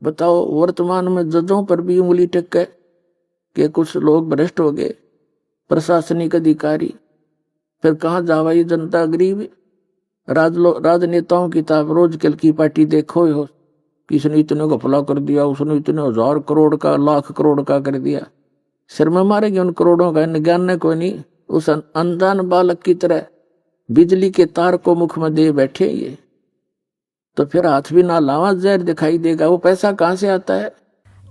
बताओ, वर्तमान में जजों पर भी उंगली टेक के कुछ लोग भ्रष्ट हो गए, प्रशासनिक अधिकारी, फिर कहाँ जावा ये जनता गरीब। राजनेताओं की ताब रोज कल की पार्टी देखो हो, किसने इतने घपला कर दिया, उसने इतने 1000 करोड़ का, लाख करोड़ का कर दिया। सिर में मारेंगे उन करोड़ों का, ज्ञान ने कोई नहीं। उस अनजान बालक की तरह बिजली के तार को मुख में दे बैठे ये, तो फिर हाथ भी ना लावा जहर दिखाई देगा, वो पैसा कहाँ से आता है।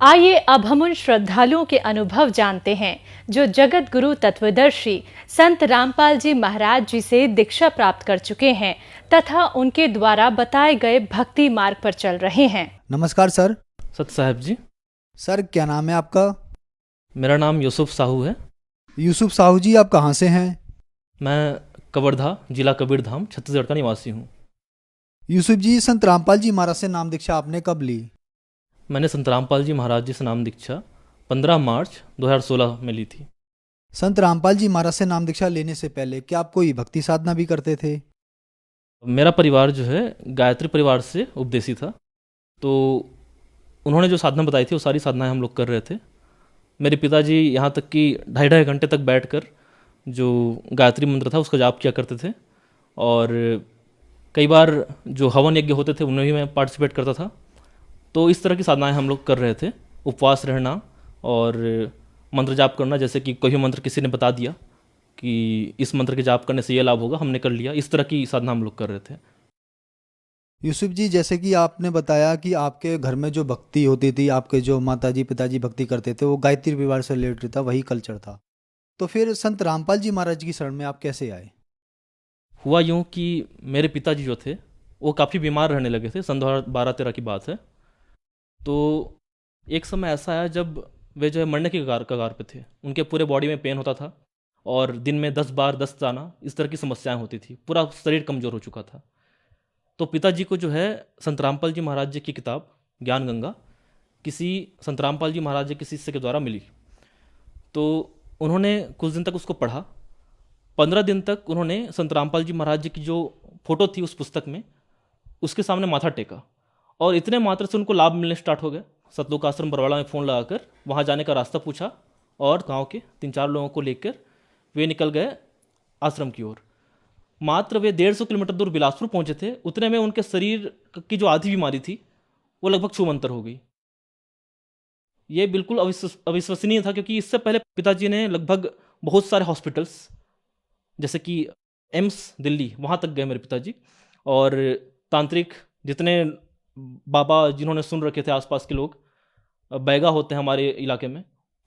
आइए अब हम उन श्रद्धालुओं के अनुभव जानते हैं जो जगत गुरु तत्वदर्शी संत रामपाल जी महाराज जी से दीक्षा प्राप्त कर चुके हैं तथा उनके द्वारा बताए गए भक्ति मार्ग पर चल रहे हैं। नमस्कार सर। सत साहब जी। सर क्या नाम है आपका? मेरा नाम यूसुफ साहू है। यूसुफ साहू जी, आप कहाँ से हैं? मैं कवर्धा, जिला कबीरधाम, छत्तीसगढ़ का निवासी हूँ। यूसुफ जी, संत रामपाल जी महाराज से नाम दीक्षा आपने कब ली? मैंने संत रामपाल जी महाराज जी से नाम दीक्षा 15 मार्च 2016 में ली थी। संत रामपाल जी महाराज से नाम दीक्षा लेने से पहले क्या आप कोई भक्ति साधना भी करते थे? मेरा परिवार जो है गायत्री परिवार से उपदेशी था, तो उन्होंने जो साधना बताई थी वो सारी साधनाएं हम लोग कर रहे थे। मेरे पिताजी यहाँ तक कि 2.5 घंटे तक बैठकर जो गायत्री मंत्र था उसका जाप किया करते थे, और कई बार जो हवन यज्ञ होते थे उनमें भी मैं पार्टिसिपेट करता था। तो इस तरह की साधनाएं हम लोग कर रहे थे, उपवास रहना और मंत्र जाप करना। जैसे कि कोई भी मंत्र किसी ने बता दिया कि इस मंत्र के जाप करने से ये लाभ होगा, हमने कर लिया। इस तरह की साधना हम लोग कर रहे थे। यूसुफ जी, जैसे कि आपने बताया कि आपके घर में जो भक्ति होती थी, आपके जो माताजी पिताजी भक्ति करते थे, वो गायत्री परिवार से रिलेटेड था, वही कल्चर था। तो फिर संत रामपाल जी महाराज की शरण में आप कैसे आए? हुआ यूँ कि मेरे पिताजी जो थे वो काफ़ी बीमार रहने लगे थे। सन 2012-13 की बात है। तो एक समय ऐसा आया जब वे जो है मरने की कगार पे थे। उनके पूरे बॉडी में पेन होता था और दिन में 10 बार दस्त आना, इस तरह की समस्याएं होती थी। पूरा शरीर कमज़ोर हो चुका था। तो पिताजी को जो है संत रामपाल जी महाराज जी की किताब ज्ञान गंगा किसी संत रामपाल जी महाराज जी के शिष्य के द्वारा मिली। तो उन्होंने कुछ दिन तक उसको पढ़ा। 15 दिन तक उन्होंने संत रामपाल जी महाराज जी की जो फोटो थी उस पुस्तक में, उसके सामने माथा टेका, और इतने मात्र से उनको लाभ मिलने स्टार्ट हो गए। सतलोक आश्रम बरवाड़ा में फ़ोन लगाकर वहाँ जाने का रास्ता पूछा और गांव के 3-4 लोगों को लेकर वे निकल गए आश्रम की ओर। मात्र वे 150 किलोमीटर दूर बिलासपुर पहुंचे थे, उतने में उनके शरीर की जो आधी बीमारी थी वो लगभग छूमंतर हो गई। ये बिल्कुल अविश्वसनीय था, क्योंकि इससे पहले पिताजी ने लगभग बहुत सारे हॉस्पिटल्स जैसे कि एम्स दिल्ली, वहाँ तक गए मेरे पिताजी, और तांत्रिक जितने बाबा जिन्होंने सुन रखे थे आसपास के लोग, बैगा होते हैं हमारे इलाके में,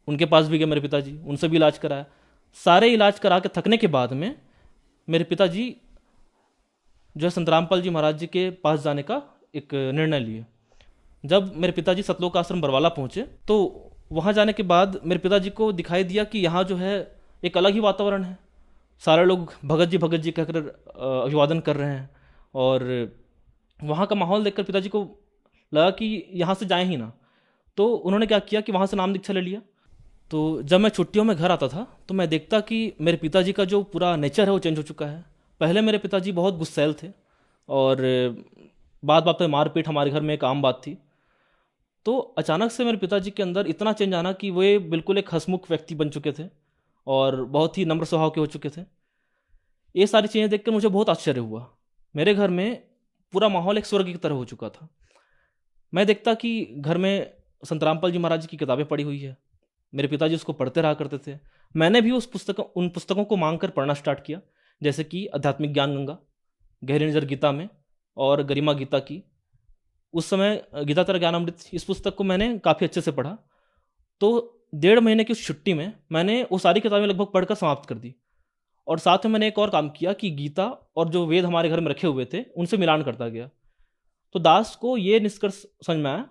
उनके पास भी गए मेरे पिताजी, उनसे भी इलाज कराया। सारे इलाज करा के थकने के बाद में मेरे पिताजी जो है संत रामपाल जी महाराज जी के पास जाने का एक निर्णय लिए। जब मेरे पिताजी सतलोक आश्रम बरवाला पहुँचे तो वहाँ जाने के बाद मेरे पिताजी को दिखाई दिया कि यहाँ जो है एक अलग ही वातावरण है। सारे लोग भगत जी कहकर अभिवादन कर रहे हैं, और वहाँ का माहौल देखकर पिताजी को लगा कि यहाँ से जाएं ही ना। तो उन्होंने क्या किया कि वहाँ से नाम दीक्षा ले लिया। तो जब मैं छुट्टियों में घर आता था तो मैं देखता कि मेरे पिताजी का जो पूरा नेचर है वो चेंज हो चुका है। पहले मेरे पिताजी बहुत गुस्सैल थे और बात बात पे मारपीट हमारे घर में एक आम बात थी। तो अचानक से मेरे पिताजी के अंदर इतना चेंज आना कि वे बिल्कुल एक हंसमुख व्यक्ति बन चुके थे और बहुत ही नम्र स्वभाव के हो चुके थे। ये सारी चीज़ें देखकर मुझे बहुत आश्चर्य हुआ। मेरे घर में पूरा माहौल एक स्वर्ग की तरह हो चुका था। मैं देखता कि घर में संत रामपाल जी महाराज की किताबें पढ़ी हुई है, मेरे पिताजी उसको पढ़ते रहा करते थे। मैंने भी उन पुस्तकों को मांग कर पढ़ना स्टार्ट किया, जैसे कि आध्यात्मिक ज्ञान गंगा, गहरी नजर गीता में, और गरिमा गीता की। उस समय गीता तेरा ज्ञान अमृत, इस पुस्तक को मैंने काफ़ी अच्छे से पढ़ा। तो 1.5 महीने की उस छुट्टी में मैंने वो सारी किताबें लगभग पढ़कर समाप्त कर दी। और साथ में मैंने एक और काम किया कि गीता और जो वेद हमारे घर में रखे हुए थे उनसे मिलान करता गया। तो दास को ये निष्कर्ष समझ में आया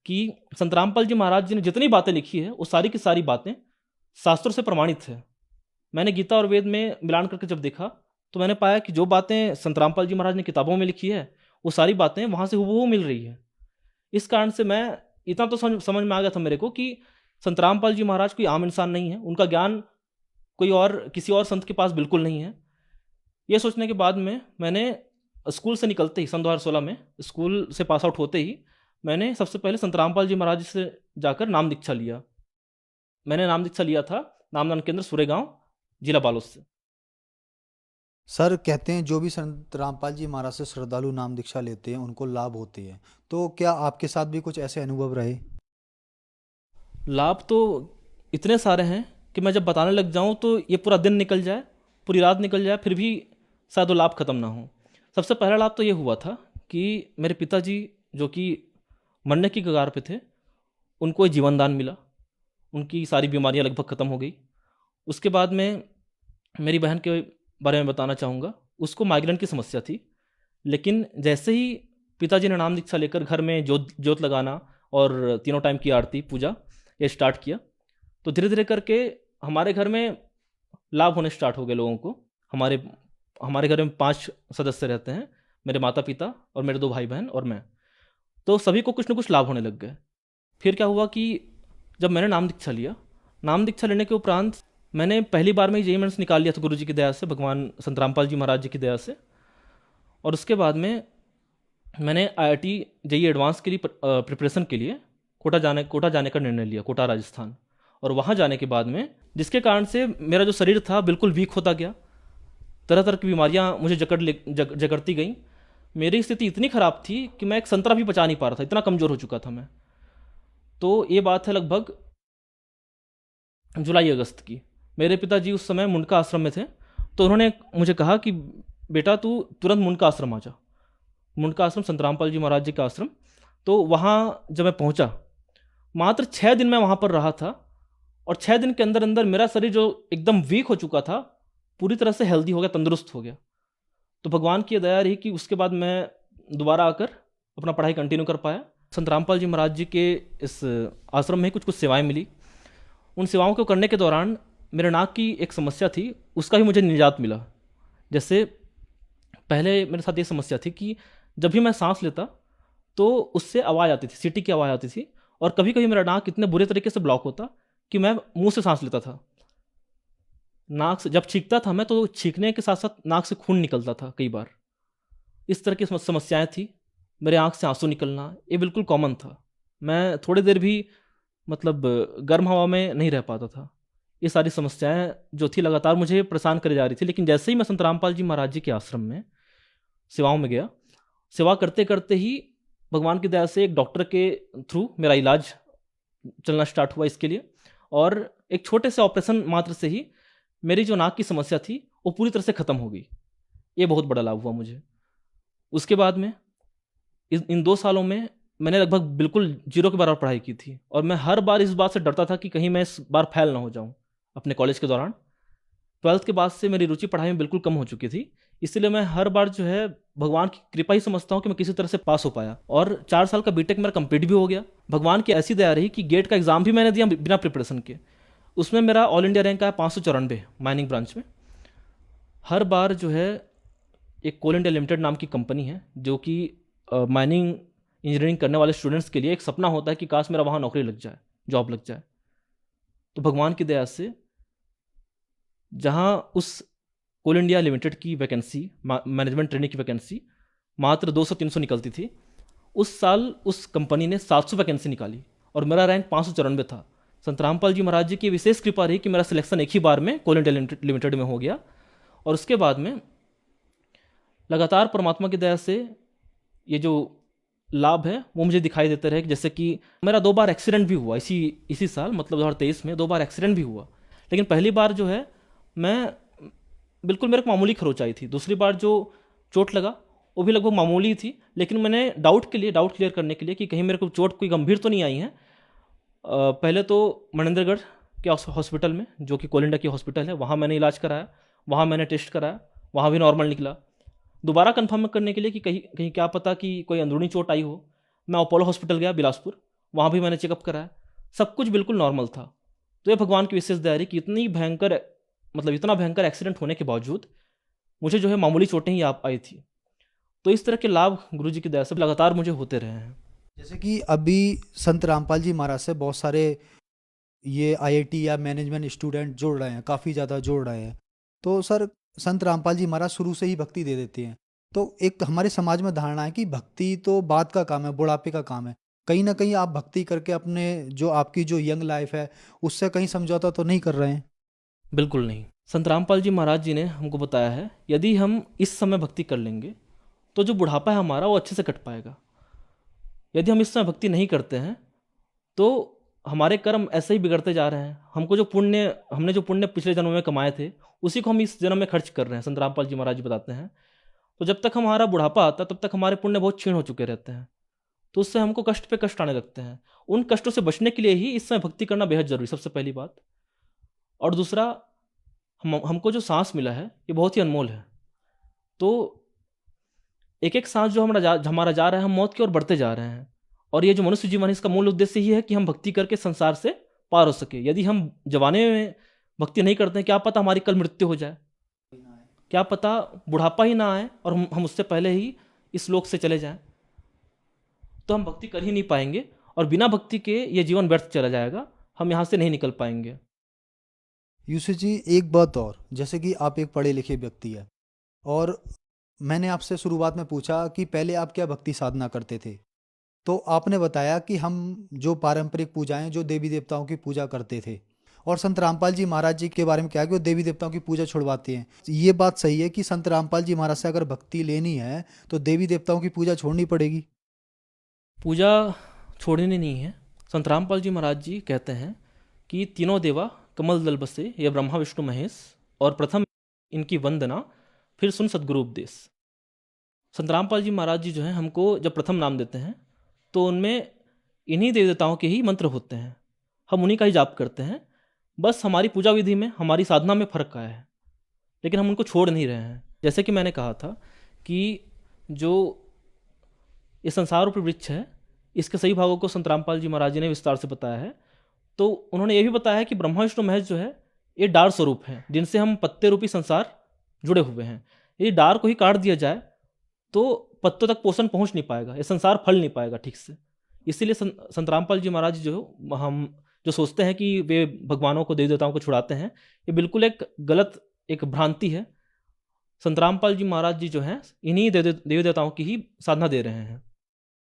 कि संत रामपाल जी महाराज जी ने जितनी बातें लिखी है वो सारी की सारी बातें शास्त्रों से प्रमाणित है। मैंने गीता और वेद में मिलान करके जब देखा तो मैंने पाया कि जो बातें संत रामपाल जी महाराज ने किताबों में लिखी है वो सारी बातें वहाँ से हूबहू मिल रही है। इस कारण से मैं इतना तो समझ में आ गया था मेरे को कि संत रामपाल जी महाराज कोई आम इंसान नहीं है, उनका ज्ञान कोई और किसी और संत के पास बिल्कुल नहीं है। ये सोचने के बाद में मैंने स्कूल से निकलते ही सन 2016 में स्कूल से पास आउट होते ही मैंने सबसे पहले संत रामपाल जी महाराज से जाकर नाम दीक्षा लिया। मैंने नाम दीक्षा लिया था नामदान केंद्र सुरेगांव, जिला बालोद से। सर, कहते हैं जो भी संत रामपाल जी महाराज से श्रद्धालु नाम दीक्षा लेते हैं उनको लाभ होते हैं, तो क्या आपके साथ भी कुछ ऐसे अनुभव रहे? लाभ तो इतने सारे हैं कि मैं जब बताने लग जाऊं तो ये पूरा दिन निकल जाए, पूरी रात निकल जाए, फिर भी शायद वो लाभ खत्म ना हो। सबसे पहला लाभ तो ये हुआ था कि मेरे पिताजी जो कि मरने की कगार पे थे, उनको एक जीवन दान मिला, उनकी सारी बीमारियां लगभग ख़त्म हो गई। उसके बाद में मेरी बहन के बारे में बताना चाहूँगा। उसको माइग्रेन की समस्या थी, लेकिन जैसे ही पिताजी ने नाम दीक्षा लेकर घर में जोत लगाना और तीनों टाइम की आरती पूजा ये स्टार्ट किया, तो धीरे धीरे करके हमारे घर में लाभ होने स्टार्ट हो गए लोगों को। हमारे घर में 5 सदस्य रहते हैं, मेरे माता पिता और मेरे 2 भाई बहन और मैं। तो सभी को कुछ न कुछ लाभ होने लग गए। फिर क्या हुआ कि जब मैंने नाम दीक्षा लिया, नाम दीक्षा लेने के उपरांत मैंने पहली बार में जेईई मेंस निकाल लिया था गुरु जी की दया से, भगवान संत रामपाल जी महाराज जी की दया से। और उसके बाद में मैंने IIT JEE एडवांस के लिए प्रिपरेशन के लिए कोटा जाने का निर्णय लिया, कोटा राजस्थान। और वहाँ जाने के बाद में जिसके कारण से मेरा जो शरीर था बिल्कुल वीक होता गया, तरह तरह की बीमारियाँ मुझे जकड़ती गईं। मेरी स्थिति इतनी ख़राब थी कि मैं एक संतरा भी पचा नहीं पा रहा था, इतना कमज़ोर हो चुका था मैं। तो ये बात है लगभग जुलाई अगस्त की। मेरे पिताजी उस समय मुंडका आश्रम में थे, तो उन्होंने मुझे कहा कि बेटा तू तुरंत मुंडका आश्रम आ जा। मुंडका आश्रम संत रामपाल जी महाराज जी का आश्रम। तो वहाँ जब मैं पहुँचा, मात्र 6 दिन मैं वहाँ पर रहा था, और 6 दिन के अंदर अंदर मेरा शरीर जो एकदम वीक हो चुका था पूरी तरह से हेल्दी हो गया, तंदुरुस्त हो गया। तो भगवान की दया रही कि उसके बाद मैं दोबारा आकर अपना पढ़ाई कंटिन्यू कर पाया। संत रामपाल जी महाराज जी के इस आश्रम में कुछ सेवाएं मिली। उन सेवाओं को करने के दौरान मेरे नाक की एक समस्या थी, उसका भी मुझे निजात मिला। जैसे पहले मेरे साथ ये समस्या थी कि जब भी मैं सांस लेता तो उससे आवाज़ आती थी, सीटी की आवाज़ आती थी, और कभी कभी मेरा नाक इतने बुरे तरीके से ब्लॉक होता कि मैं मुंह से सांस लेता था। नाक से जब छींकता था मैं, तो छींकने के साथ साथ नाक से खून निकलता था कई बार। इस तरह की समस्याएं थी। मेरे आंख से आंसू निकलना ये बिल्कुल कॉमन था। मैं थोड़ी देर भी मतलब गर्म हवा में नहीं रह पाता था। ये सारी समस्याएं जो थी लगातार मुझे परेशान करे जा रही थी। लेकिन जैसे ही मैं संत रामपाल जी महाराज जी के आश्रम में सेवाओं में गया, सेवा करते करते ही भगवान की दया से एक डॉक्टर के थ्रू मेरा इलाज चलना स्टार्ट हुआ इसके लिए, और एक छोटे से ऑपरेशन मात्र से ही मेरी जो नाक की समस्या थी वो पूरी तरह से ख़त्म हो गई। ये बहुत बड़ा लाभ हुआ मुझे। उसके बाद में इन 2 सालों में मैंने लगभग बिल्कुल जीरो के बराबर पढ़ाई की थी, और मैं हर बार इस बात से डरता था कि कहीं मैं इस बार फेल ना हो जाऊं अपने कॉलेज के दौरान। 12th के बाद से मेरी रुचि पढ़ाई में बिल्कुल कम हो चुकी थी, इसलिए मैं हर बार जो है भगवान की कृपा ही समझता हूँ कि मैं किसी तरह से पास हो पाया। और 4 साल का बीटेक मेरा कंप्लीट भी हो गया। भगवान की ऐसी दया रही कि गेट का एग्ज़ाम भी मैंने दिया बिना प्रिपरेशन के। उसमें मेरा ऑल इंडिया रैंक आया 594 माइनिंग ब्रांच में। हर बार जो है एक कोल इंडिया लिमिटेड नाम की कंपनी है जो कि माइनिंग इंजीनियरिंग करने वाले स्टूडेंट्स के लिए एक सपना होता है कि काश मेरा वहाँ नौकरी लग जाए, जॉब लग जाए। तो भगवान की दया से जहाँ उस कोल इंडिया लिमिटेड की वैकेंसी, मैनेजमेंट ट्रेनिंग की वैकेंसी मात्र 200-300 निकलती थी, उस साल उस कंपनी ने 700 वैकेंसी निकाली और मेरा रैंक 594 था। संत रामपाल जी महाराज जी की विशेष कृपा रही कि मेरा सिलेक्शन एक ही बार में कोल इंडिया लिमिटेड में हो गया। और उसके बाद में लगातार परमात्मा की दया से ये जो लाभ है वो मुझे दिखाई देते रहे। जैसे कि मेरा 2 बार एक्सीडेंट भी हुआ इसी साल, मतलब 2023 में 2 बार एक्सीडेंट भी हुआ। लेकिन पहली बार जो है मैं बिल्कुल, मेरे को मामूली खरोच आई थी। दूसरी बार जो चोट लगा वो भी लगभग मामूली थी, लेकिन मैंने डाउट क्लियर करने के लिए कि कहीं मेरे को चोट कोई गंभीर तो नहीं आई है, पहले तो मनेंद्रगढ़ के हॉस्पिटल में, जो कि कोल इंडिया की हॉस्पिटल है, वहाँ मैंने इलाज कराया, वहाँ मैंने टेस्ट कराया, वहाँ भी नॉर्मल निकला। दोबारा कंफर्म करने के लिए कि कहीं क्या पता कि कोई अंदरूनी चोट आई हो, मैं अपोलो हॉस्पिटल गया बिलासपुर, वहाँ भी मैंने चेकअप कराया, सब कुछ बिल्कुल नॉर्मल था। तो ये भगवान की विशेष दया है कि इतना भयंकर एक्सीडेंट होने के बावजूद मुझे जो है मामूली चोटें ही आई थी। तो इस तरह के लाभ गुरु जी की दया से लगातार मुझे होते रहे हैं। जैसे कि अभी संत रामपाल जी महाराज से बहुत सारे ये IIT या मैनेजमेंट स्टूडेंट जुड़ रहे हैं, काफ़ी ज़्यादा जुड़ रहे हैं। तो सर, संत रामपाल जी महाराज शुरू से ही भक्ति दे देते हैं। तो एक हमारे समाज में धारणा है कि भक्ति तो बाद का काम है, बुढ़ापे का काम है। कहीं ना कहीं आप भक्ति करके अपने जो आपकी जो यंग लाइफ है उससे कहीं समझौता तो नहीं कर रहे हैं? बिल्कुल नहीं। संत रामपाल जी महाराज जी ने हमको बताया है, यदि हम इस समय भक्ति कर लेंगे तो जो बुढ़ापा है हमारा वो अच्छे से कट पाएगा। यदि हम इस समय भक्ति नहीं करते हैं तो हमारे कर्म ऐसे ही बिगड़ते जा रहे हैं। हमने जो पुण्य पिछले जन्म में कमाए थे उसी को हम इस जन्म में खर्च कर रहे हैं। संत रामपाल जी महाराज जी बताते हैं, तो जब तक हमारा बुढ़ापा आता तब तक हमारे पुण्य बहुत क्षीण हो चुके रहते हैं, तो उससे हमको कष्ट पे कष्ट आने लगते हैं। उन कष्टों से बचने के लिए ही इस समय भक्ति करना बेहद जरूरी, सबसे पहली बात। और दूसरा, हमको जो सांस मिला है ये बहुत ही अनमोल है। तो एक एक सांस जो हमारा जा रहा है, हम मौत की ओर बढ़ते जा रहे हैं। और ये जो मनुष्य जीवन है इसका मूल उद्देश्य ही है कि हम भक्ति करके संसार से पार हो सके। यदि हम जवानी में भक्ति नहीं करते हैं, क्या पता हमारी कल मृत्यु हो जाए, क्या पता बुढ़ापा ही ना आए और हम उससे पहले ही इस लोक से चले जाएं, तो हम भक्ति कर ही नहीं पाएंगे और बिना भक्ति के ये जीवन व्यर्थ चला जाएगा, हम यहाँ से नहीं निकल पाएंगे। यूसुफ जी, एक बात और, जैसे कि आप एक पढ़े लिखे व्यक्ति है और मैंने आपसे शुरुआत में पूछा कि पहले आप क्या भक्ति साधना करते थे, तो आपने बताया कि हम जो पारंपरिक पूजाएं, जो देवी देवताओं की पूजा करते थे, और संत रामपाल जी महाराज जी के बारे में क्या है कि वो देवी देवताओं की पूजा छुड़वाते हैं। ये बात सही है कि संत रामपाल जी महाराज से अगर भक्ति लेनी है तो देवी देवताओं की पूजा छोड़नी पड़ेगी? पूजा छोड़नी नहीं है। संत रामपाल जी महाराज जी कहते हैं कि तीनों देवा कमल दल बसे, ये ब्रह्मा विष्णु महेश, और प्रथम इनकी वंदना, फिर सुन सद्गुरु उपदेश। संत रामपाल जी महाराज जी जो हैं हमको जब प्रथम नाम देते हैं तो उनमें इन्हीं देवी देवताओं के ही मंत्र होते हैं, हम उन्हीं का ही जाप करते हैं। बस हमारी पूजा विधि में, हमारी साधना में फ़र्क आया है, लेकिन हम उनको छोड़ नहीं रहे हैं। जैसे कि मैंने कहा था कि जो ये संसार रूपी वृक्ष है, इसके सही भागों को संत रामपाल जी महाराज जी ने विस्तार से बताया है। तो उन्होंने ये भी बताया है कि ब्रह्मा विष्णु महेश जो है ये डार स्वरूप हैं, जिनसे हम पत्ते रूपी संसार जुड़े हुए हैं। यदि डार को ही काट दिया जाए तो पत्तों तक पोषण पहुंच नहीं पाएगा, ये संसार फल नहीं पाएगा ठीक से। इसीलिए संत रामपाल जी महाराज जो हम जो सोचते हैं कि वे भगवानों को, देवी देवताओं को छुड़ाते हैं, ये बिल्कुल एक गलत, एक भ्रांति है। संत रामपाल जी महाराज जी जो हैं इन्हीं देवी देवताओं की ही साधना दे रहे हैं।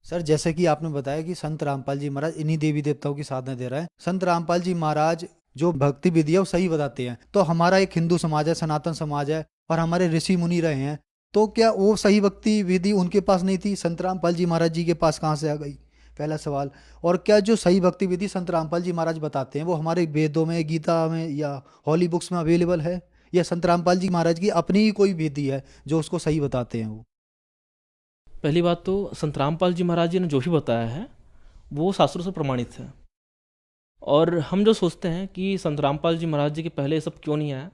सर, जैसे कि आपने बताया कि संत रामपाल जी महाराज इन्हीं देवी देवताओं की साधना दे रहा है, संत रामपाल जी महाराज जो भक्ति विधि है वो सही बताते हैं। तो हमारा एक हिंदू समाज है, सनातन समाज है, और हमारे ऋषि मुनि रहे हैं, तो क्या वो सही भक्ति विधि उनके पास नहीं थी? संत रामपाल जी महाराज जी के पास कहाँ से आ गई? पहला सवाल। और क्या जो सही भक्ति विधि संत रामपाल जी महाराज बताते हैं वो हमारे वेदों में, गीता में या हॉली बुक्स में अवेलेबल है, या संत रामपाल जी महाराज की अपनी ही कोई विधि है जो उसको सही बताते हैं? वो पहली बात तो संत रामपाल जी महाराज जी ने जो भी बताया है वो शास्त्रों से प्रमाणित है। और हम जो सोचते हैं कि संत रामपाल जी महाराज जी के पहले ये सब क्यों नहीं आया,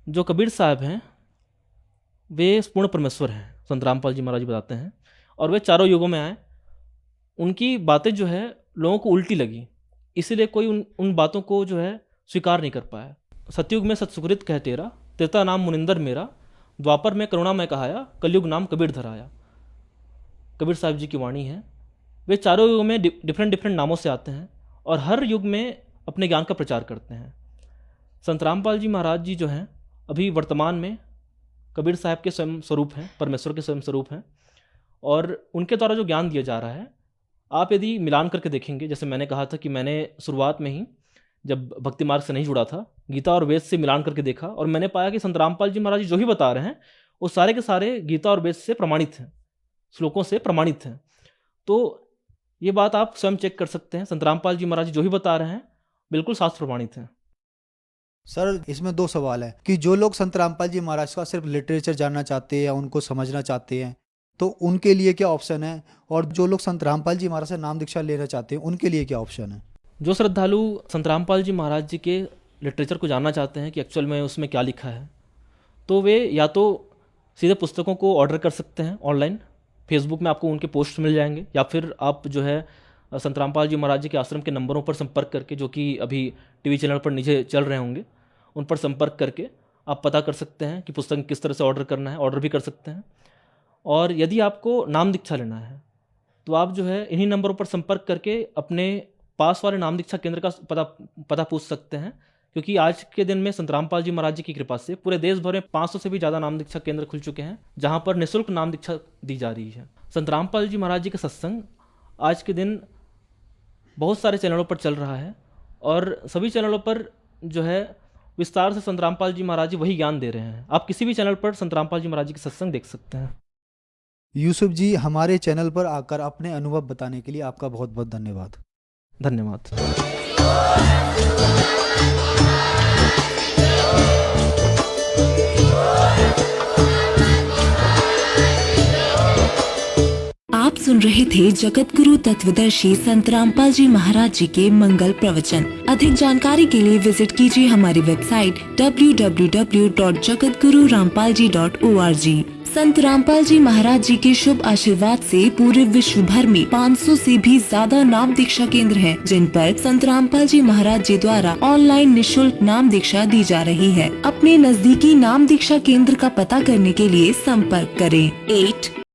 जो कबीर साहब हैं वे पूर्ण परमेश्वर हैं, संत रामपाल जी महाराज जी बताते हैं, और वे चारों युगों में आए। उनकी बातें जो है लोगों को उल्टी लगी, इसीलिए कोई उन बातों को जो है स्वीकार नहीं कर पाया। सतयुग में सत्सुकृत कह तेरा, त्रेता नाम मुनिंदर मेरा, द्वापर में करुणा मैं कहाया, कलयुग नाम कबीर धराया। कबीर साहब जी की वाणी है। वे चारों युगों में डिफरेंट नामों से आते हैं और हर युग में अपने ज्ञान का प्रचार करते हैं। संत रामपाल जी महाराज जी जो हैं अभी वर्तमान में कबीर साहब के स्वयं स्वरूप हैं, परमेश्वर के स्वयं स्वरूप हैं, और उनके द्वारा जो ज्ञान दिया जा रहा है, आप यदि मिलान करके देखेंगे, जैसे मैंने कहा था कि मैंने शुरुआत में ही जब भक्ति मार्ग से नहीं जुड़ा था, गीता और वेद से मिलान करके देखा, और मैंने पाया कि संत रामपाल जी महाराज जी जो भी बता रहे हैं वो सारे के सारे गीता और वेद से प्रमाणित हैं, श्लोकों से प्रमाणित हैं। तो ये बात आप स्वयं चेक कर सकते हैं, संत रामपाल जी महाराज जी जो भी बता रहे हैं बिल्कुल शास्त्र प्रमाणित हैं। सर, इसमें दो सवाल है कि जो लोग संत रामपाल जी महाराज का सिर्फ लिटरेचर जानना चाहते हैं या उनको समझना चाहते हैं तो उनके लिए क्या ऑप्शन है, और जो लोग संत रामपाल जी महाराज से नाम दीक्षा लेना चाहते हैं उनके लिए क्या ऑप्शन है? जो श्रद्धालु संत रामपाल जी महाराज जी के लिटरेचर को जानना चाहते हैं कि एक्चुअल में उसमें क्या लिखा है, तो वे या तो सीधे पुस्तकों को ऑर्डर कर सकते हैं ऑनलाइन, फेसबुक में आपको उनके पोस्ट मिल जाएंगे, या फिर आप जो है संत रामपाल जी महाराज जी के आश्रम के नंबरों पर संपर्क करके, जो कि अभी टीवी चैनल पर नीचे चल रहे होंगे, उन पर संपर्क करके आप पता कर सकते हैं कि पुस्तक किस तरह से ऑर्डर करना है, ऑर्डर भी कर सकते हैं। और यदि आपको नाम दीक्षा लेना है तो आप जो है इन्हीं नंबरों पर संपर्क करके अपने पास वाले नाम दीक्षा केंद्र का पता पूछ सकते हैं, क्योंकि आज के दिन में संत रामपाल जी महाराज जी की कृपा से पूरे देश भर में 500 से भी ज़्यादा नाम दीक्षा केंद्र खुल चुके हैं, जहां पर निःशुल्क नाम दीक्षा दी जा रही है। संत रामपाल जी महाराज जी का सत्संग आज के दिन बहुत सारे चैनलों पर चल रहा है, और सभी चैनलों पर जो है विस्तार से संत रामपाल जी महाराज जी वही ज्ञान दे रहे हैं। आप किसी भी चैनल पर संत रामपाल जी महाराज जी के सत्संग देख सकते हैं। यूसुफ जी, हमारे चैनल पर आकर अपने अनुभव बताने के लिए आपका बहुत बहुत धन्यवाद। धन्यवाद। आप सुन रहे थे जगत गुरु तत्वदर्शी संत रामपाल जी महाराज जी के मंगल प्रवचन। अधिक जानकारी के लिए विजिट कीजिए हमारी वेबसाइट www.jagatgururampalji.org। संत रामपाल जी महाराज जी के शुभ आशीर्वाद से पूरे विश्व भर में 500 से भी ज्यादा नाम दीक्षा केंद्र हैं, जिन पर संत रामपाल जी महाराज जी द्वारा ऑनलाइन निःशुल्क नाम दीक्षा दी जा रही है। अपने नजदीकी नाम दीक्षा केंद्र का पता करने के लिए संपर्क करें